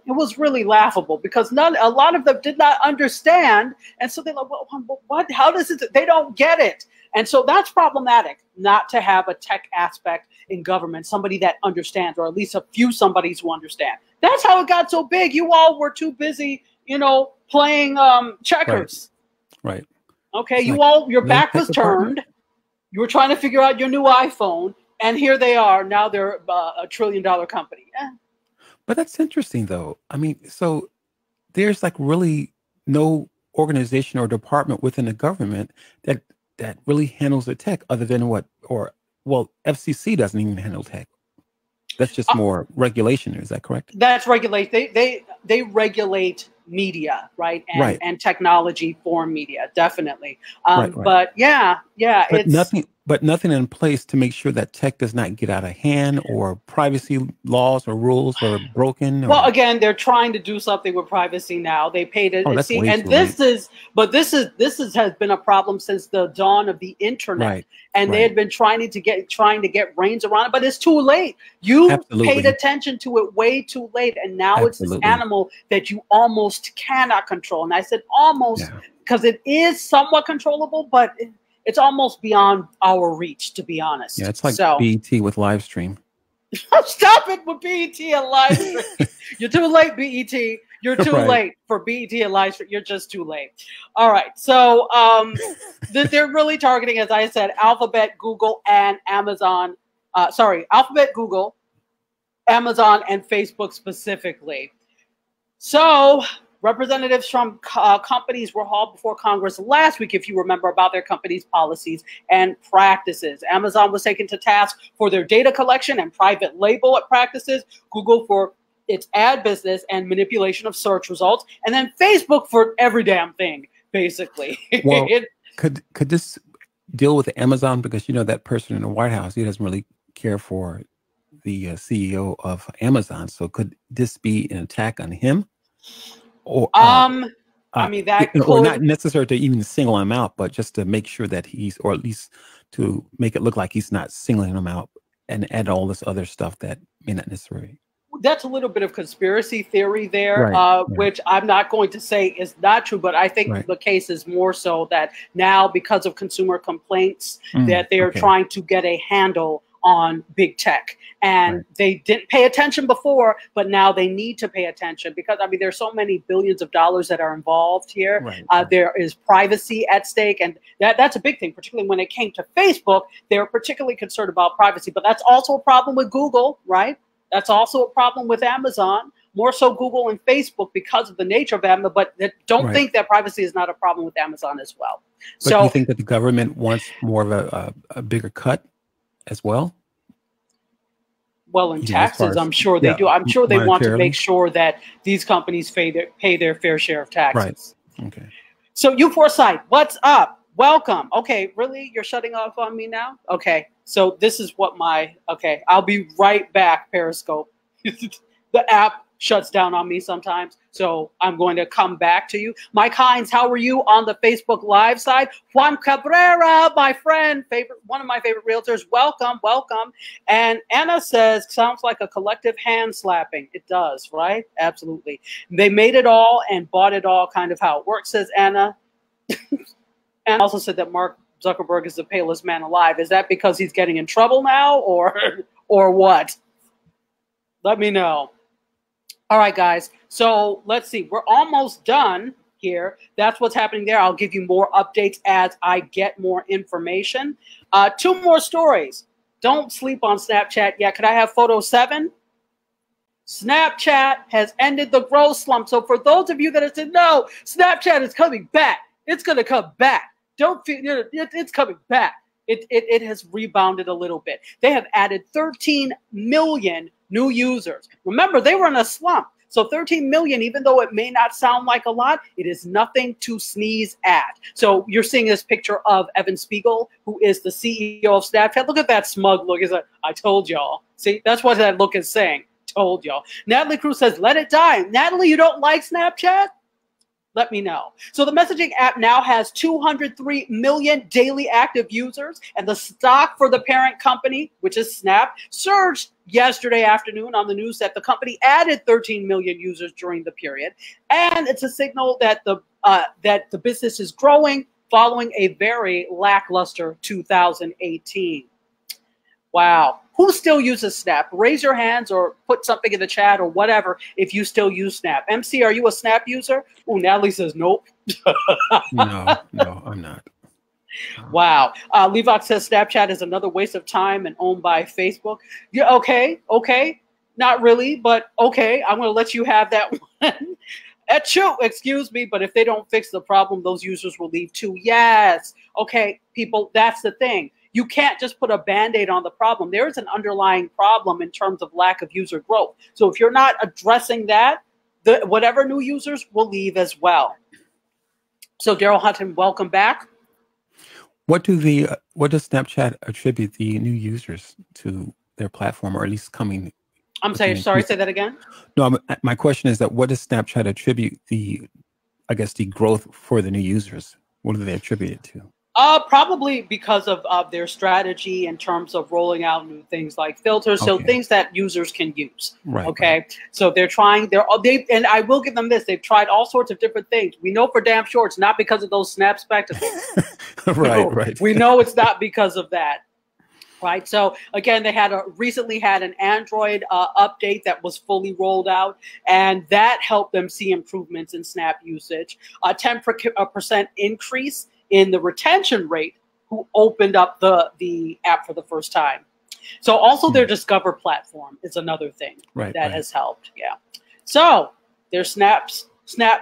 It was really laughable because a lot of them did not understand. And so they're like, well, what? How does it? They don't get it. And so that's problematic, not to have a tech aspect in government, somebody that understands, or at least a few somebodies who understand. That's how it got so big. You all were too busy, playing checkers. Right. Okay, your back was turned. You were trying to figure out your new iPhone, and here they are. Now they're a $1 trillion company. But that's interesting, though. I mean, so there's like really no organization or department within the government that really handles the tech, other than FCC doesn't even handle tech. That's just more regulation. Is that correct? That's regulate. They regulate media, right? And technology for media, definitely. But but nothing in place to make sure that tech does not get out of hand, or privacy laws or rules are broken. Well, again, they're trying to do something with privacy now. They paid it. This has been a problem since the dawn of the internet, and they had been trying to get reins around it, but it's too late. You paid attention to it way too late, and now it's this animal that you almost cannot control. And I said almost because it is somewhat controllable, but it's almost beyond our reach, to be honest. Yeah, it's like BET with live stream. Stop it with BET and live stream. You're too late, BET. You're too late for BET and live stream. You're just too late. All right. So they're really targeting, as I said, Alphabet, Google, and Amazon. Alphabet, Google, Amazon, and Facebook specifically. So representatives from companies were hauled before Congress last week, if you remember, about their company's policies and practices. Amazon was taken to task for their data collection and private label practices, Google for its ad business and manipulation of search results, and then Facebook for every damn thing, basically. Well, could this deal with Amazon? Because, that person in the White House, he doesn't really care for the CEO of Amazon. So could this be an attack on him? Or, I mean, that could, or not necessarily to even single him out, but just to make sure that or at least to make it look like he's not singling him out, and add all this other stuff that may not necessarily. That's a little bit of conspiracy theory there, which I'm not going to say is not true, but I think the case is more so that now, because of consumer complaints, that they're trying to get a handle on big tech, and they didn't pay attention before, but now they need to pay attention because, I mean, there's so many billions of dollars that are involved here. There is privacy at stake, and that's a big thing, particularly when it came to Facebook. They were particularly concerned about privacy, but that's also a problem with Google, right? That's also a problem with Amazon, more so Google and Facebook because of the nature of Amazon, but don't think that privacy is not a problem with Amazon as well. But do you think that the government wants more of a bigger cut as well? Well, in taxes, I'm sure they do. I'm sure they want to make sure that these companies pay their fair share of taxes. Right. Okay. So U4Site, what's up? Welcome. Okay, really? You're shutting off on me now? Okay. So this is what I'll be right back, Periscope. The app shuts down on me sometimes, so I'm going to come back to you. Mike Hines, how are you on the Facebook Live side? Juan Cabrera, my friend, one of my favorite realtors, welcome. And Anna says, sounds like a collective hand slapping. It does, right? Absolutely. They made it all and bought it all, kind of how it works, says Anna. And also said that Mark Zuckerberg is the palest man alive. Is that because he's getting in trouble now, or what? Let me know. All right, guys. So let's see. We're almost done here. That's what's happening there. I'll give you more updates as I get more information. 2 more stories. Don't sleep on Snapchat yet. Could I have photo 7? Snapchat has ended the growth slump. So for those of you that have said, no, Snapchat is coming back. It's going to come back. Don't feel, it's coming back. It has rebounded a little bit. They have added 13 million new users. Remember, they were in a slump. So 13 million, even though it may not sound like a lot, it is nothing to sneeze at. So you're seeing this picture of Evan Spiegel, who is the CEO of Snapchat. Look at that smug look. He's like, I told y'all. See, that's what that look is saying. Told y'all. Natalie Cruz says, let it die. Natalie, you don't like Snapchat? Let me know. So the messaging app now has 203 million daily active users, and the stock for the parent company, which is Snap, surged yesterday afternoon on the news that the company added 13 million users during the period, and it's a signal that the business is growing following a very lackluster 2018. Wow. Who still uses Snap? Raise your hands or put something in the chat or whatever if you still use Snap. MC, are you a Snap user? Oh, Natalie says nope. No, I'm not. Wow. Levox says Snapchat is another waste of time and owned by Facebook. Yeah, okay. Not really, but okay. I'm going to let you have that one. Excuse me, but if they don't fix the problem, those users will leave too. Yes. Okay, people, that's the thing. You can't just put a Band-Aid on the problem. There is an underlying problem in terms of lack of user growth. So if you're not addressing that, whatever new users will leave as well. So Daryl Hutton, welcome back. What does Snapchat attribute the new users to their platform, or at least coming? I'm sorry, say that again. No, my question is that what does Snapchat attribute the growth for the new users? What do they attribute it to? Probably because of their strategy in terms of rolling out new things like filters, so things that users can use. Right. Okay. Right. So they're trying. And I will give them this. They've tried all sorts of different things. We know for damn sure it's not because of those Snap spectacles. Right. We know it's not because of that. Right. So again, they recently had an Android update that was fully rolled out, and that helped them see improvements in Snap usage. 10% increase in the retention rate who opened up the app for the first time. So also their Discover platform is another thing that has helped. Yeah. So their Snap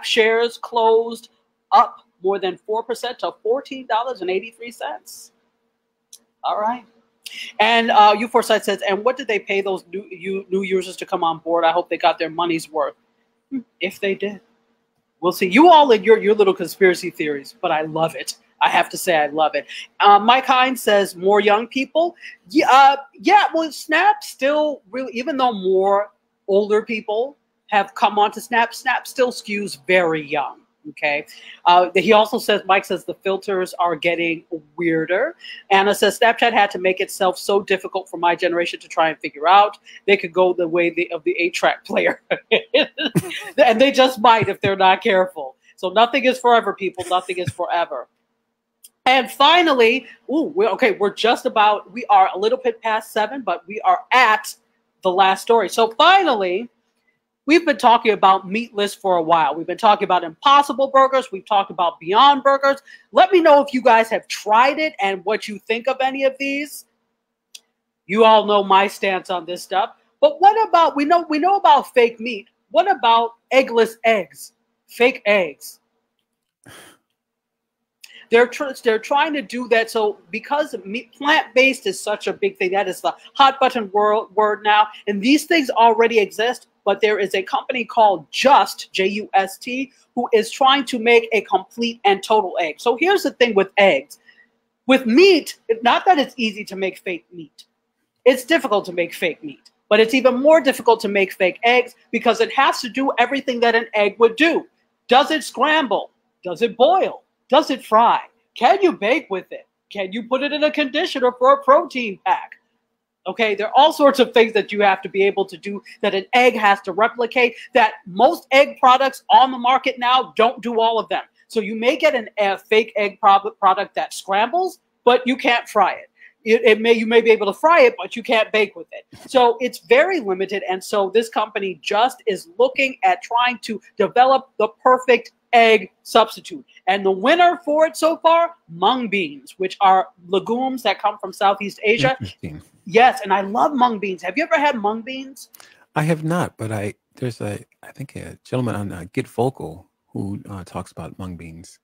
shares closed up more than 4% to $14.83. All right. And U4Sight says, and what did they pay those new users to come on board? I hope they got their money's worth. If they did. We'll see. You all in your little conspiracy theories, but I love it. I have to say I love it. Mike Hines says more young people. Yeah, well, Snap still really, even though more older people have come onto Snap still skews very young. Okay. He also says, Mike says the filters are getting weirder. Anna says Snapchat had to make itself so difficult for my generation to try and figure out. They could go the way of the 8-track player. And they just might if they're not careful. So nothing is forever, people. Nothing is forever. And finally, we're a little bit past 7, but we are at the last story. So finally, we've been talking about meatless for a while. We've been talking about Impossible Burgers. We've talked about Beyond Burgers. Let me know if you guys have tried it and what you think of any of these. You all know my stance on this stuff. But what about, we know about fake meat. What about eggless eggs? Fake eggs. They're trying to do that. So because plant-based is such a big thing, that is the hot button word now. And these things already exist. But there is a company called Just, J-U-S-T, who is trying to make a complete and total egg. So here's the thing with eggs. With meat, not that it's easy to make fake meat. It's difficult to make fake meat. But it's even more difficult to make fake eggs because it has to do everything that an egg would do. Does it scramble? Does it boil? Does it fry? Can you bake with it? Can you put it in a conditioner for a protein pack? Okay, there are all sorts of things that you have to be able to do that an egg has to replicate, that most egg products on the market now don't do all of them. So you may get a fake egg product that scrambles, but you can't fry it. You may be able to fry it, but you can't bake with it. So it's very limited. And so this company Just is looking at trying to develop the perfect egg substitute. And the winner for it so far, mung beans, which are legumes that come from Southeast Asia. Yes, and I love mung beans. Have you ever had mung beans? I have not, but there's I think a gentleman on Get Vocal who talks about mung beans.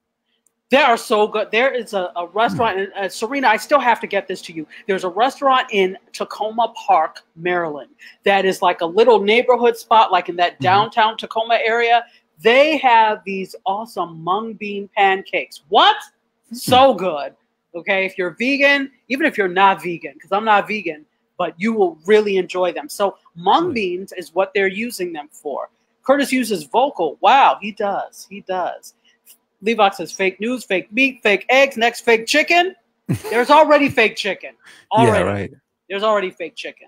They are so good. There is a restaurant, and Serena, I still have to get this to you. There's a restaurant in Tacoma Park, Maryland, that is like a little neighborhood spot, like in that downtown Tacoma area. They have these awesome mung bean pancakes. What? So good. Okay, if you're vegan, even if you're not vegan, because I'm not vegan, but you will really enjoy them. So mung beans is what they're using them for. Curtis uses vocal. Wow, he does. He does. Levi says fake news, fake meat, fake eggs, next fake chicken. There's already fake chicken. Already. Yeah, right. There's already fake chicken.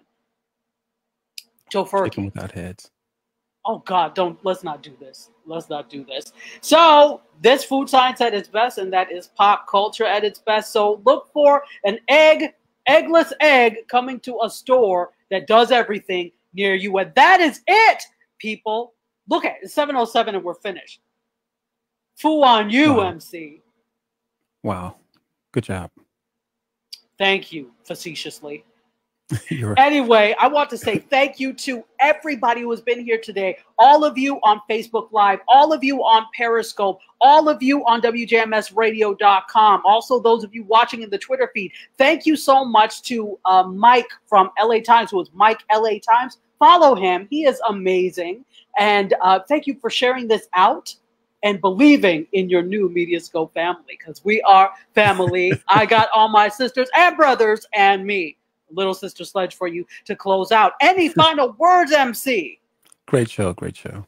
Joe Furky. Chicken without heads. Oh God, let's not do this. Let's not do this. So this food science at its best, and that is pop culture at its best. So look for an eggless egg coming to a store that does everything near you. And that is it, people. Look at it. It's 7:07 and we're finished. Foo on you, wow. MC. Wow. Good job. Thank you, facetiously. Right. Anyway, I want to say thank you to everybody who has been here today. All of you on Facebook Live, all of you on Periscope, all of you on WJMSradio.com, also those of you watching in the Twitter feed. Thank you so much to Mike from LA Times, who is Mike LA Times. Follow him. He is amazing. And thank you for sharing this out and believing in your new MediaScope family, because we are family. I got all my sisters and brothers and me. Little Sister Sledge for you to close out. Any final words, MC? Great show, great show.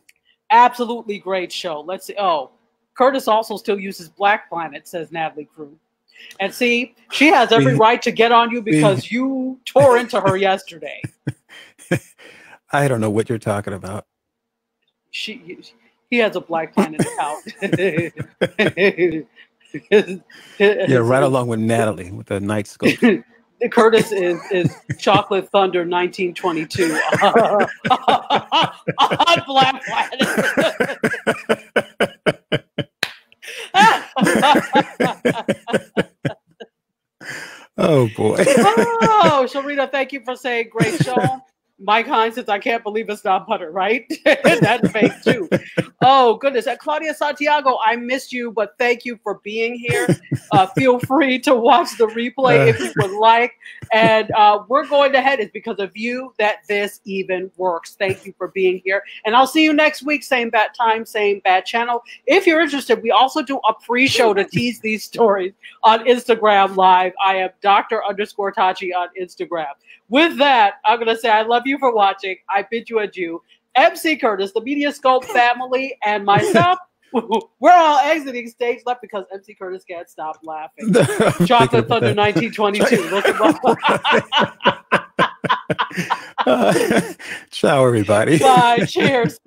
Absolutely great show. Let's see. Oh, Curtis also still uses Black Planet, says Natalie Crew. And see, she has every right to get on you because you tore into her yesterday. I don't know what you're talking about. He has a Black Planet account. Yeah, right along with Natalie with the night scope. Curtis is Chocolate Thunder 1922 on Black Planet. Oh boy. Oh, Sharita, thank you for saying great show. Mike Hines says, I can't believe it's not butter, right? That's fake too. Oh, goodness. Claudia Santiago, I missed you, but thank you for being here. Feel free to watch the replay if you would like. And we're going to head. It's because of you that this even works. Thank you for being here. And I'll see you next week. Same bad time, same bad channel. If you're interested, we also do a pre-show to tease these stories on Instagram Live. I am Dr._Tachi on Instagram. With that, I'm going to say I love you for watching. I bid you adieu. MC Curtis, the MediaScope family, and myself, we're all exiting stage left because MC Curtis can't stop laughing. Chocolate Thunder 1922. Ciao, everybody. Bye. Cheers.